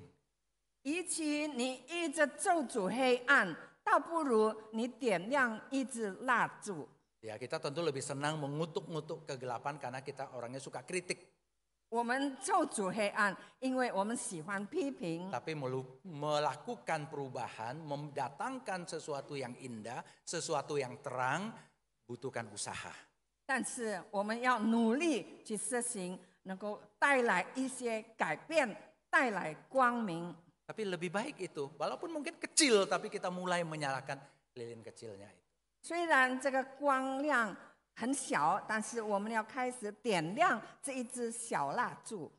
S2: 与其你一直咒诅黑暗，倒不如你点亮一支蜡烛。
S5: Ya, kita tentu lebih senang mengutuk-ngutuk kegelapan karena kita orangnya suka kritik.
S2: 我们咒诅黑暗，因为我们喜欢批评。
S5: Tapi melakukan perubahan, mendatangkan sesuatu yang indah, sesuatu yang terang, butuhkan usaha.
S2: 但是我们要努力去实行，能够带来一些改变，带来光明。
S5: Tapi lebih baik itu, walaupun mungkin kecil, tapi kita mulai menyalakan lilin kecilnya itu.
S2: 虽然这个光亮很小，但是我们要开始点亮这一支小蜡烛。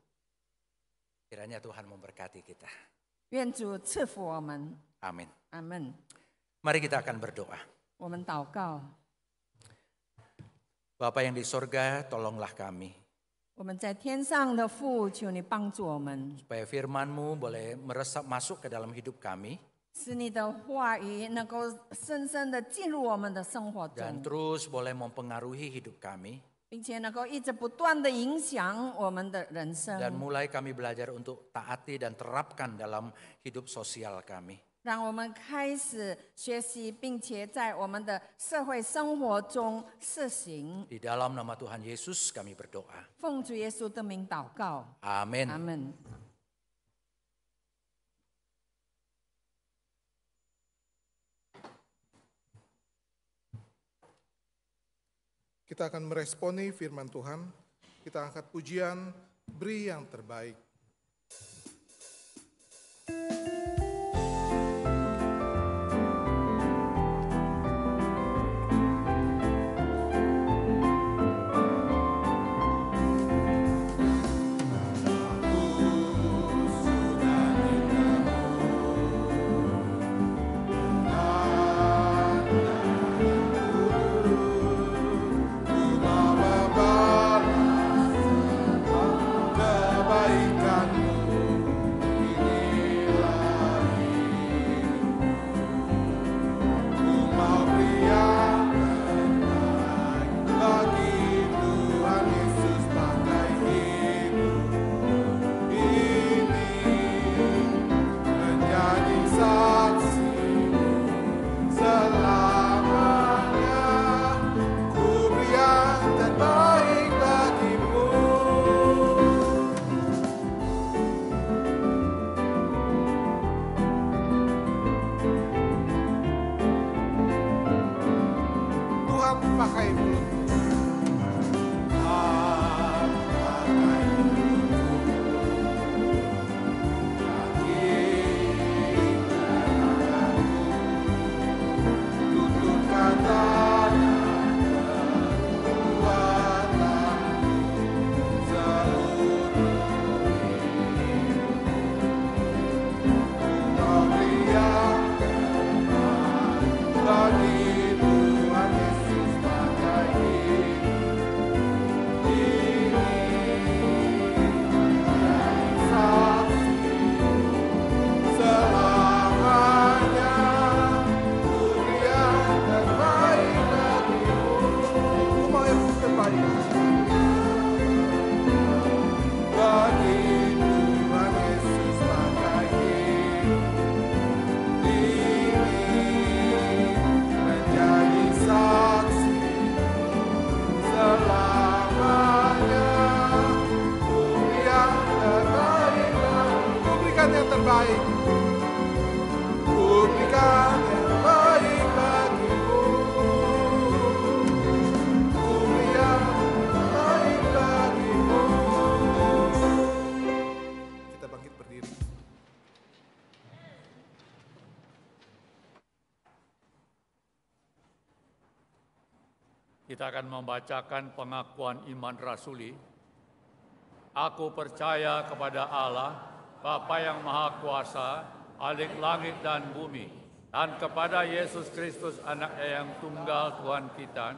S5: Kiranya Tuhan memberkati kita.
S2: 愿主赐福我们，
S5: Amin.
S2: 阿门。
S5: Mari kita akan berdoa.
S2: 我们祷告，
S5: Bapa yang di sorga, tolonglah kami.
S2: 我们在天上的父，求你帮助我们，
S5: Supaya firman-Mu boleh meresap masuk ke dalam hidup kami.
S2: 使你的话语能够深深的进入我们的生活
S5: dan
S2: 中，
S5: terus boleh mempengaruhi hidup kami.
S2: 并且能够一直不断的影响我们的人
S5: Dan
S2: 生，
S5: mulai kami belajar untuk taati dan terapkan dalam hidup sosial kami.
S2: 让我们开始学习，并且在我们的社会生活中实行。
S5: Di dalam nama Tuhan Yesus kami berdoa.
S2: 奉主耶稣的名祷告，
S5: Amin.
S2: 阿门。
S1: Kita akan meresponi firman Tuhan. Kita angkat pujian, beri yang terbaik. Pakai mulutmu. Pakai tutur kata perbuatanmu seluruh memberikan bagi Tuhan Yesus pakai selamanya beri yang terbaik bagimu. Aku mau yang terbaik bagi Tuhan Yesus pakai ini menjadi saksi selamanya. Beri yang terbaik bagimu. Berikan yang terbaik. Berikan yang baik bagimu. Beri yang terbaik bagimu. Kita bangkit berdiri.
S6: Kita akan membacakan pengakuan iman rasuli. Aku percaya kepada Allah, Bapa yang Maha Kuasa, Khalik langit dan bumi, dan kepada Yesus Kristus Anak-Nya yang tunggal Tuhan kita,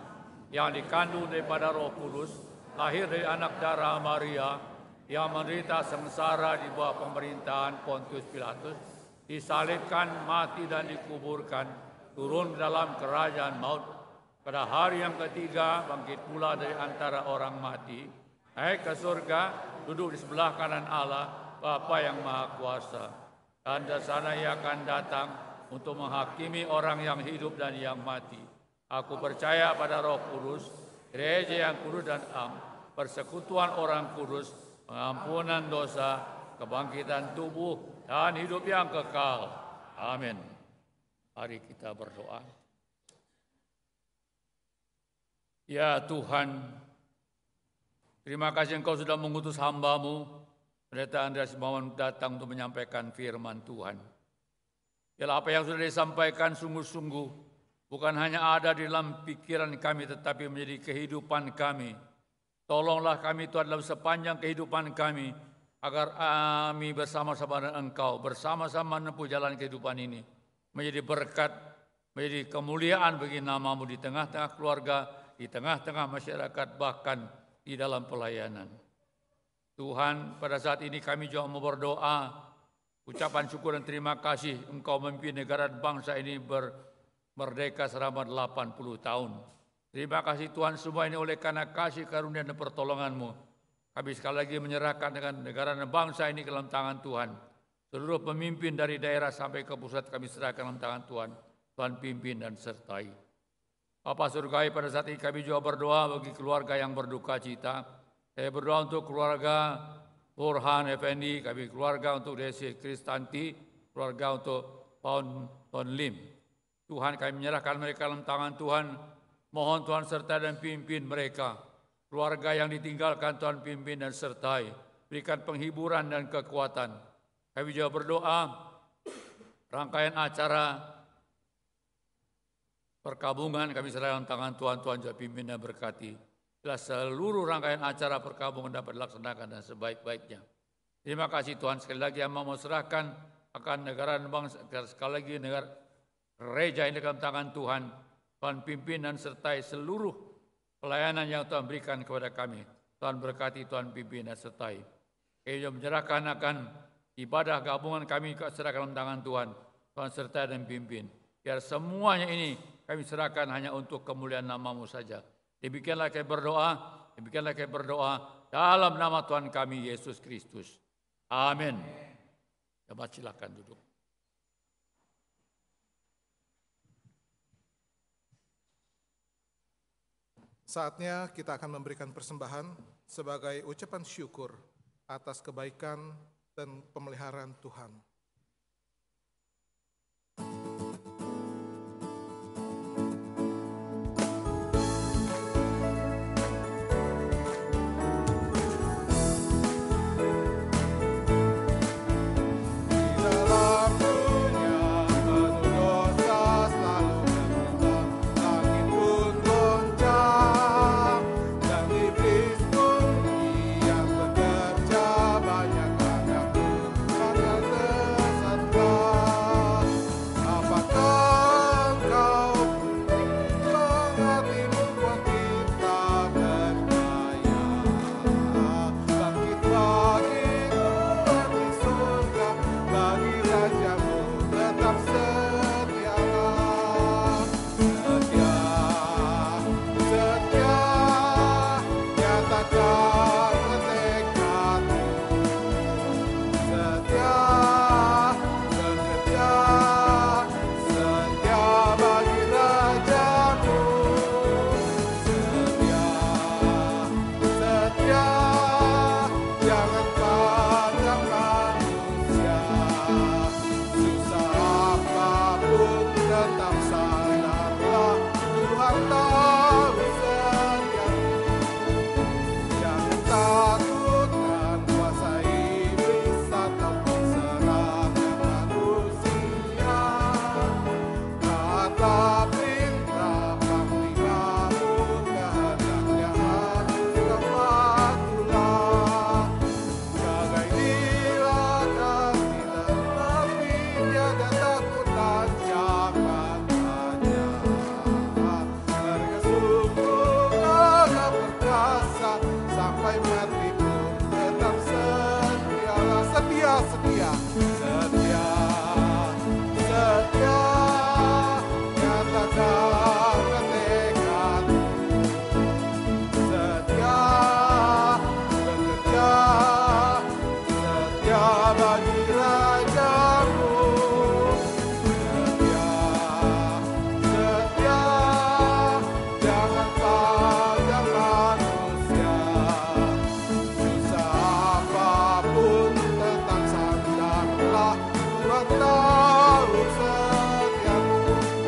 S6: yang dikandung daripada Roh Kudus, lahir dari anak darah Maria, yang menderita sengsara di bawah pemerintahan Pontius Pilatus, disalibkan, mati dan dikuburkan, turun dalam kerajaan maut, pada hari yang ketiga bangkit pula dari antara orang mati, naik ke surga, duduk di sebelah kanan Allah, Bapa yang Maha Kuasa. Dan dari sana Ia akan datang untuk menghakimi orang yang hidup dan yang mati. Aku percaya pada Roh Kudus, gereja yang kudus dan am, persekutuan orang kudus, pengampunan dosa, kebangkitan tubuh, dan hidup yang kekal. Amin. Mari kita berdoa. Ya Tuhan, terima kasih Engkau sudah mengutus hamba-Mu, Pendeta Andreas Imawan, datang untuk menyampaikan firman Tuhan. Ialah apa yang sudah disampaikan sungguh-sungguh, bukan hanya ada di dalam pikiran kami, tetapi menjadi kehidupan kami. Tolonglah kami Tuhan dalam sepanjang kehidupan kami, agar kami bersama-sama dengan Engkau, bersama-sama menempuh jalan kehidupan ini, menjadi berkat, menjadi kemuliaan bagi nama-Mu di tengah-tengah keluarga, di tengah-tengah masyarakat, bahkan di dalam pelayanan. Tuhan, pada saat ini kami juga mau berdoa Ucapan syukur dan terima kasih Engkau memimpin negara dan bangsa ini merdeka selama 80 tahun. Terima kasih Tuhan, semua ini oleh karena kasih karunia dan pertolongan-Mu. Kami sekali lagi menyerahkan dengan negara dan bangsa ini ke dalam tangan Tuhan. Seluruh pemimpin dari daerah sampai ke pusat kami serahkan dalam tangan Tuhan. Tuhan pimpin dan sertai. Bapa Surgawi, pada saat ini kami juga berdoa bagi keluarga yang berduka cita. Saya berdoa untuk keluarga Burhan Effendi, kami keluarga untuk Desi Kristanti, keluarga untuk Ton Lim. Tuhan, kami menyerahkan mereka dalam tangan Tuhan. Mohon Tuhan sertai dan pimpin mereka. Keluarga yang ditinggalkan Tuhan pimpin dan sertai. Berikan penghiburan dan kekuatan. Kami juga berdoa rangkaian acara perkabungan kami serahkan dalam tangan Tuhan. Tuhan juga pimpin dan berkati. Bila seluruh rangkaian acara perkabungan dapat dilaksanakan dan sebaik-baiknya. Terima kasih Tuhan, sekali lagi yang mau serahkan akan negara dan bangsa, sekali lagi negara gereja ini dalam tangan Tuhan. Tuhan pimpin dan sertai seluruh pelayanan yang Tuhan berikan kepada kami. Tuhan berkati, Tuhan pimpin dan sertai. Kami juga menyerahkan akan ibadah gabungan kami serahkan dalam tangan Tuhan. Tuhan sertai dan pimpin. Biar semuanya ini kami serahkan hanya untuk kemuliaan nama-Mu saja. Demikianlah kami berdoa dalam nama Tuhan kami Yesus Kristus. Amin. Jemaat silakan duduk.
S1: Saatnya kita akan memberikan persembahan sebagai ucapan syukur atas kebaikan dan pemeliharaan Tuhan.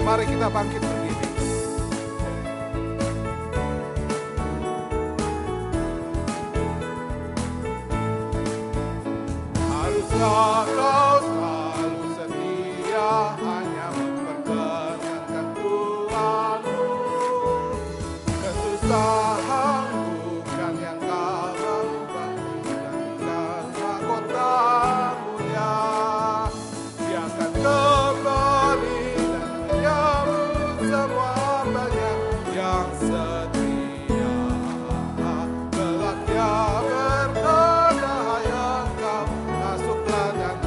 S1: Mari kita bangkit berdiri. Haruslah kau selalu setia, hanya memperkenankan Tuhanmu. Kesusahan bukan yang kau bangkitkan mahkota mulia. Dia akan kembali semua banyak yang setia. Kelak dia berkata, hai engkau, masuklah dan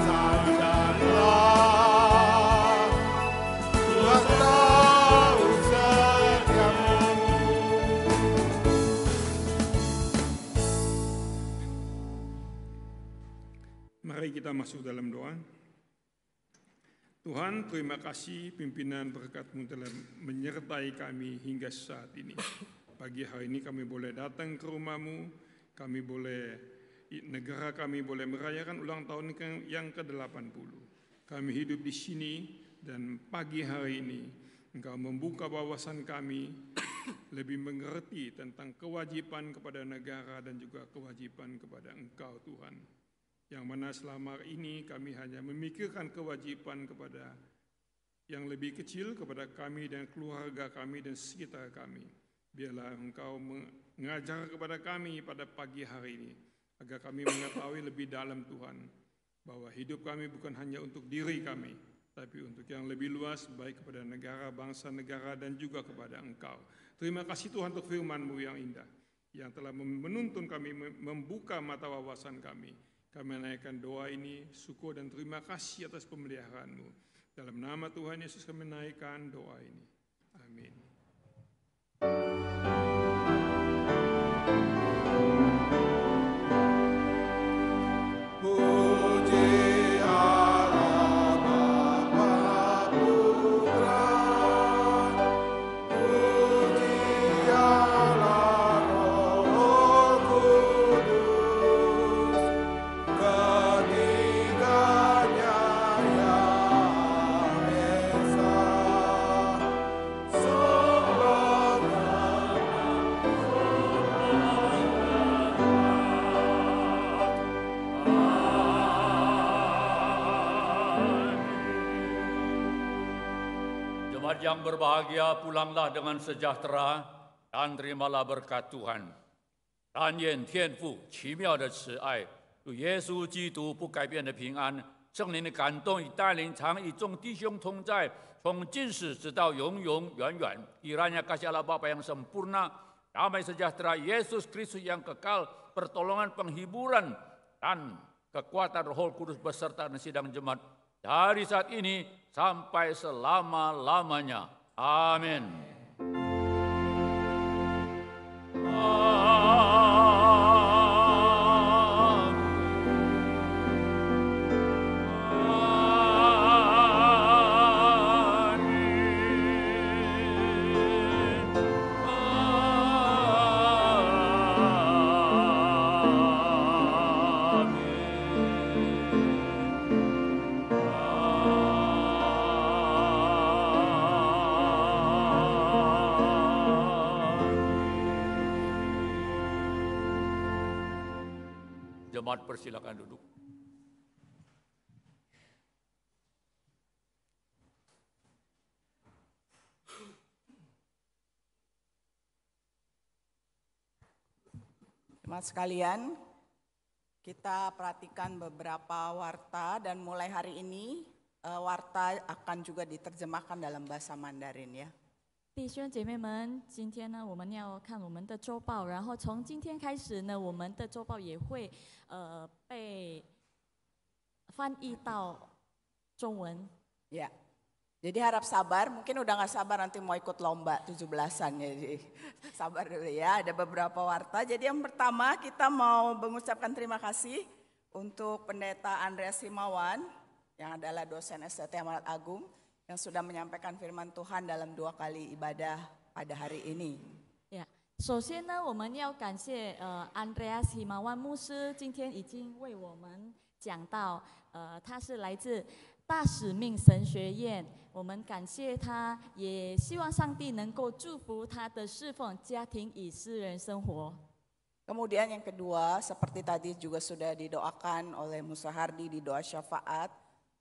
S1: Sayanglah Tuhan tahu setiamu.
S7: Mari kita masuk dalam doa. Tuhan, terima kasih pimpinan berkat-Mu telah menyertai kami hingga saat ini. Pagi hari ini kami boleh datang ke rumah-Mu, negara kami boleh merayakan ulang tahun yang ke-80. Kami hidup di sini dan pagi hari ini Engkau membuka wawasan kami lebih mengerti tentang kewajiban kepada negara dan juga kewajiban kepada Engkau Tuhan. Yang mana selama ini kami hanya memikirkan kewajiban kepada yang lebih kecil, kepada kami dan keluarga kami dan sekitar kami. Biarlah Engkau mengajar kepada kami pada pagi hari ini, agar kami mengetahui lebih dalam Tuhan, bahwa hidup kami bukan hanya untuk diri kami, tapi untuk yang lebih luas, baik kepada negara, bangsa, negara, dan juga kepada Engkau. Terima kasih Tuhan untuk firman-Mu yang indah, yang telah menuntun kami, membuka mata wawasan kami. Kami menaikkan doa ini, syukur dan terima kasih atas pemeliharaan-Mu. Dalam nama Tuhan Yesus kami menaikkan doa ini. Amin.
S6: Yang berbahagia, pulanglah dengan sejahtera dan terimalah berkat Tuhan. 但愿天父奇妙的慈爱，主耶稣基督不改变的平安，圣灵的感动与带领，常与众弟兄同在，从今时直到永永远远。Kiranya kasih Allah Bapa yang sempurna, damai sejahtera Yesus Kristus yang kekal, pertolongan, penghiburan, dan kekuatan Roh Kudus beserta dan sidang jemaat dari saat ini sampai selama-lamanya. Amin. Jemaat persilakan duduk.
S8: Jemaat sekalian, kita perhatikan beberapa warta dan mulai hari ini warta akan juga diterjemahkan dalam bahasa Mandarin ya.
S9: 弟兄姐妹们，今天呢，我们要看我们的周报，然后从今天开始呢，我们的周报也会被翻译到中文。
S8: Ya, jadi harap sabar, mungkin udah nggak sabar nanti mau ikut lomba 17-an ya, jadi sabar dulu ya. Ada beberapa warta. Jadi yang pertama kita mau mengucapkan terima kasih untuk Pendeta Andreas Himawan yang adalah dosen STT Amanat Agung, yang sudah menyampaikan firman Tuhan dalam 2 kali ibadah pada hari ini.
S9: Ya, 首先呢，我们要感谢Andreas Himawan 牧师，今天已经为我们讲到，他是来自大使命神学院，我们感谢他，也希望上帝能够祝福他的侍奉、家庭与私人生活。
S8: Kemudian yang kedua, seperti tadi juga sudah didoakan oleh Musa Hardi di doa syafaat,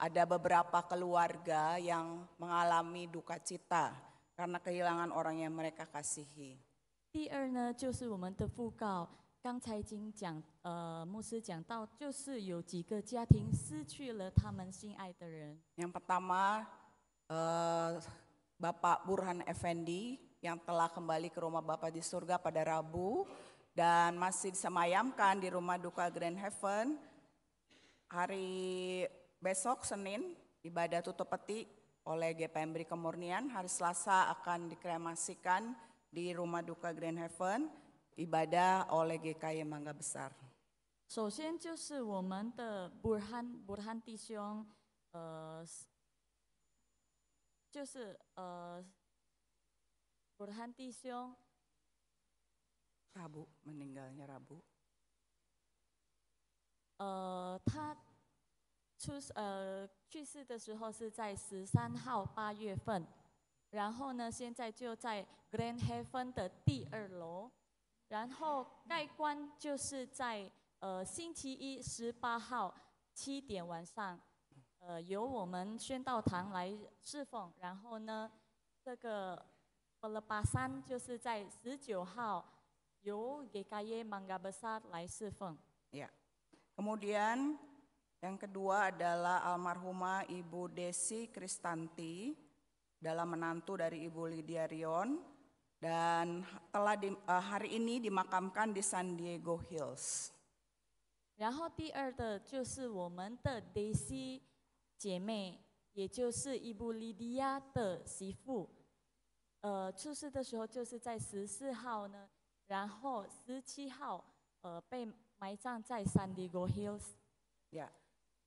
S8: ada beberapa keluarga yang mengalami duka cita karena kehilangan orang yang mereka kasihi.
S9: 第二呢，就是我们的讣告，刚才已经讲，牧师讲到，就是有几个家庭失去了他们心爱的人。
S8: Yang pertama, Bapak Burhan Effendi yang telah kembali ke rumah Bapak di surga pada Rabu dan masih disemayamkan di rumah duka Grand Heaven hari besok Senin ibadah tutup peti oleh GPM Beri Kemurnian. Hari Selasa akan dikremasikan di Rumah Duka Grand Heaven, ibadah oleh GKY Mangga Besar.
S9: 首先就是我们的burhan 弟兄，就是burhan 弟兄
S8: Rabu, meninggalnya Rabu.
S9: 他去世的时候是在13号8月份，然后呢，现在就在 Grand Heaven 的第2楼，然后盖棺就是在星期一18号7点晚上，由我们宣道堂来侍奉，然后呢，这个pelepasan就是在19号由 GKY Mangga Besar 来侍奉。
S8: Ya. Kemudian yang kedua adalah almarhumah Ibu Desi Kristanti, dalam menantu dari Ibu Lydia Rion, dan telah hari ini dimakamkan di San Diego Hills.
S9: 然后第二的就是我们的 Daisy 姐妹，也就是伊布莉迪亚的媳妇，出事的时候就是在14号呢，然后17号被埋葬在 San Diego Hills。
S8: Ya.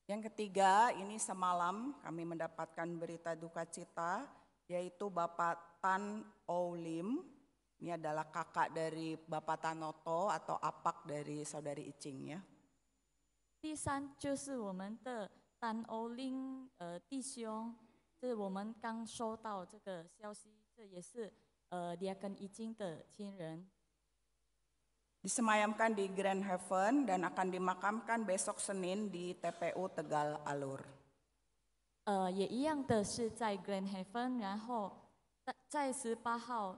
S8: Yang ketiga, ini semalam kami mendapatkan berita duka cita, yaitu Bapak Tan Oulim. Ini adalah kakak dari Bapak Tanoto atau apak dari Saudari Icing ya.
S9: 第三就是我们的丹欧林弟兄，这是我们刚收到这个消息，这也是Diakon Icing的亲人。
S8: Disemayamkan di Grand Heaven dan akan dimakamkan besok Senin di TPU Tegal Alur.
S9: 也一样的是在 Grand Heaven， 然后在18号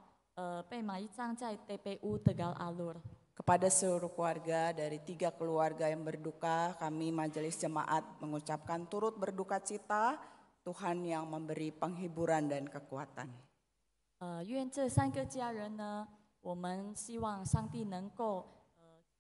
S9: 被埋葬在 TPU Tegal Alur。
S8: Kepada seluruh keluarga dari 3 keluarga yang berduka, kami Majelis Jemaat mengucapkan turut berduka cita, Tuhan yang memberi penghiburan dan kekuatan.
S9: 愿这3个家人呢，我们希望上帝能够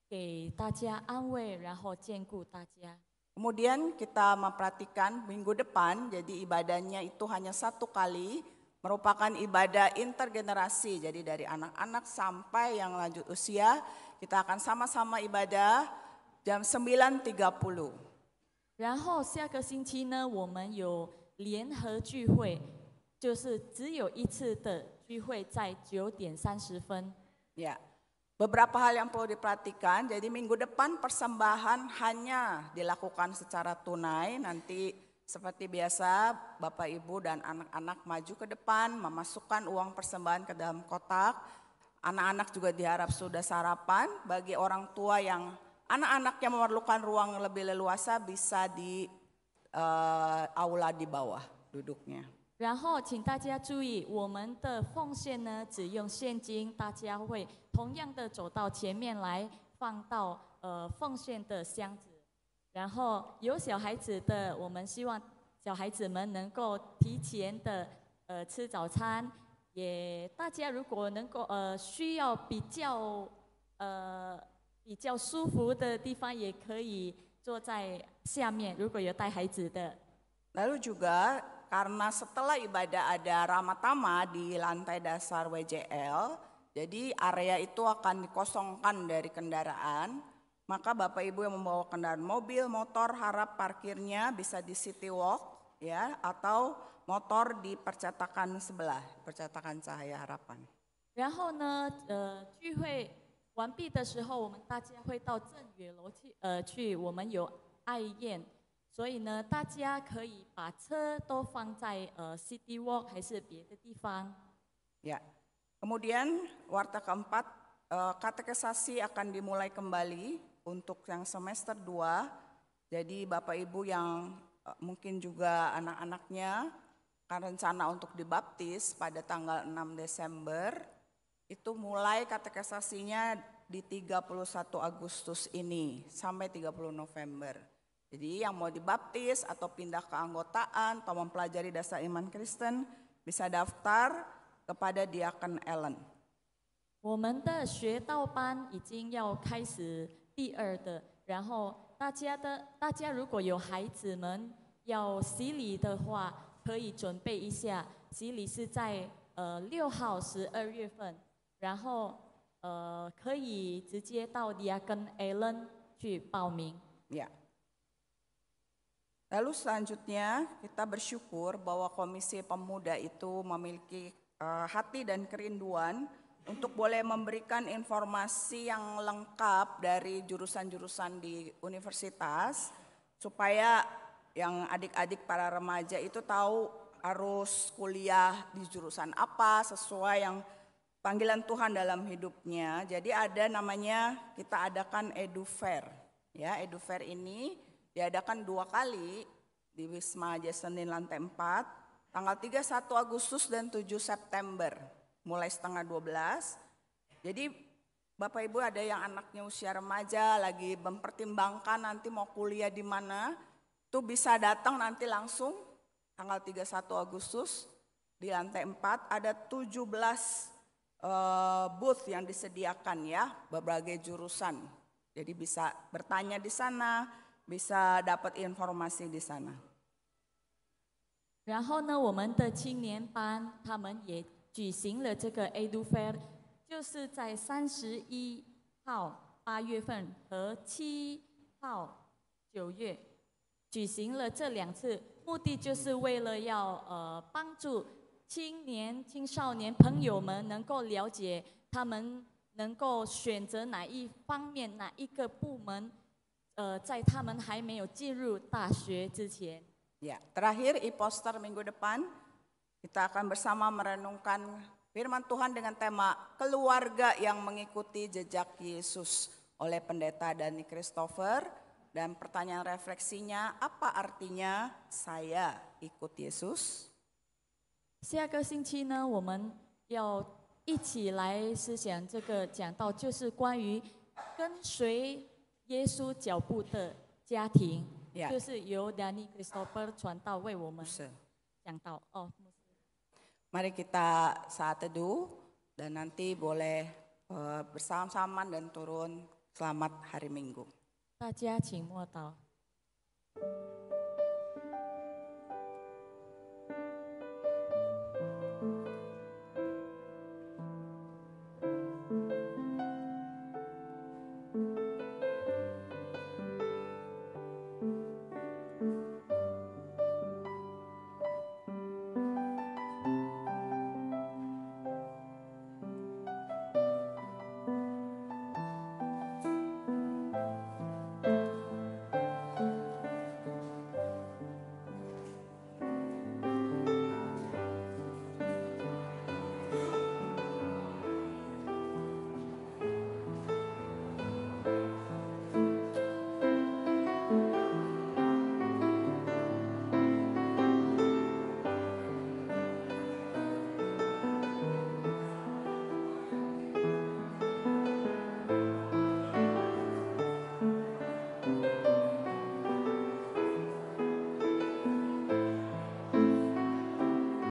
S9: 给大家安慰，然后兼顾大家。
S8: Kemudian kita memperhatikan minggu depan, jadi ibadahnya itu hanya 1 kali, merupakan ibadah intergenerasi, jadi dari anak-anak sampai yang lanjut usia, kita akan sama-sama ibadah jam 9.30.
S9: 然后下个星期呢，我们有联合聚会，就是只有一次的聚会，在9点30分。
S8: Ya, beberapa hal yang perlu diperhatikan. Jadi minggu depan persembahan hanya dilakukan secara tunai. Nanti seperti biasa Bapak Ibu dan anak-anak maju ke depan, memasukkan uang persembahan ke dalam kotak. Anak-anak juga diharap sudah sarapan. Bagi orang tua yang anak-anaknya memerlukan ruang lebih leluasa, bisa di aula di bawah duduknya.
S9: 然后请大家注意，我们的奉献呢，只用现金，大家会同样的走到前面来，放到奉献的箱子。然后有小孩子的，我们希望小孩子们能够提前的吃早餐。也大家如果能够需要比较舒服的地方，也可以坐在下面。如果有带孩子的。
S8: Lalu juga karena setelah ibadah ada Ramatama di lantai dasar WJL, jadi area itu akan dikosongkan dari kendaraan. Maka Bapak Ibu yang membawa kendaraan mobil, motor, harap parkirnya bisa di City Walk ya, atau motor di percetakan sebelah, percetakan Cahaya Harapan.
S9: 然后呢，聚会完毕的时候，我们大家会到正月楼去，我们有爱宴。 所以呢，大家可以把车都放在City Walk 还是别的地方。
S8: Ya, kemudian warta keempat, katekisasi akan dimulai kembali untuk yang semester 2. Jadi Bapak Ibu yang mungkin juga anak-anaknya akan rencana untuk dibaptis pada tanggal 6 Desember, itu mulai katekisasinya di 31 Agustus ini sampai 30 November. Jadi yang mau dibaptis atau pindah keanggotaan atau mempelajari dasar iman Kristen bisa daftar kepada Diakon Ellen.
S9: 我们的学道班已经要开始第2的，然后大家如果有孩子们要洗礼的话，可以准备一下。洗礼是在6号12月份，然后可以直接到Diakon Ellen 去报名。
S8: Ya. Lalu selanjutnya kita bersyukur bahwa Komisi Pemuda itu memiliki hati dan kerinduan untuk boleh memberikan informasi yang lengkap dari jurusan-jurusan di universitas supaya yang adik-adik para remaja itu tahu harus kuliah di jurusan apa sesuai yang panggilan Tuhan dalam hidupnya. Jadi ada namanya, kita adakan Edu Fair. Ya, Edu Fair ini diadakan 2 kali di Wisma Jasenin lantai 4, tanggal 31 Agustus dan 7 September, mulai setengah 12. Jadi Bapak Ibu ada yang anaknya usia remaja lagi mempertimbangkan nanti mau kuliah di mana, tuh bisa datang nanti langsung tanggal 31 Agustus di lantai 4 ada 17 booth yang disediakan ya, berbagai jurusan. Jadi bisa bertanya di sana, bisa dapat informasi di sana.
S9: 然后呢，我们的青年班他们也举行了这个 Edu Fair， 就是在31号8月份和7号9月举行了这2次，目的就是为了要帮助青少年朋友们能够了解他们能够选择哪一方面哪一个部门，在他们还没有进入大学之前。
S8: Ya, terakhir e-poster minggu depan kita akan bersama merenungkan firman Tuhan dengan tema keluarga yang mengikuti jejak Yesus oleh Pendeta Dani Christopher, dan pertanyaan refleksinya, apa artinya saya ikut Yesus?
S9: 下个星期呢，我们要一起来思想这个讲道，就是关于跟随耶稣脚步的家庭，
S8: Ya.
S9: 就是由 Dani Christopher 传道为我们讲道。哦，
S8: Mari kita saat teduh dan nanti boleh bersama-sama dan turun. Selamat hari Minggu.
S9: 大家请默祷。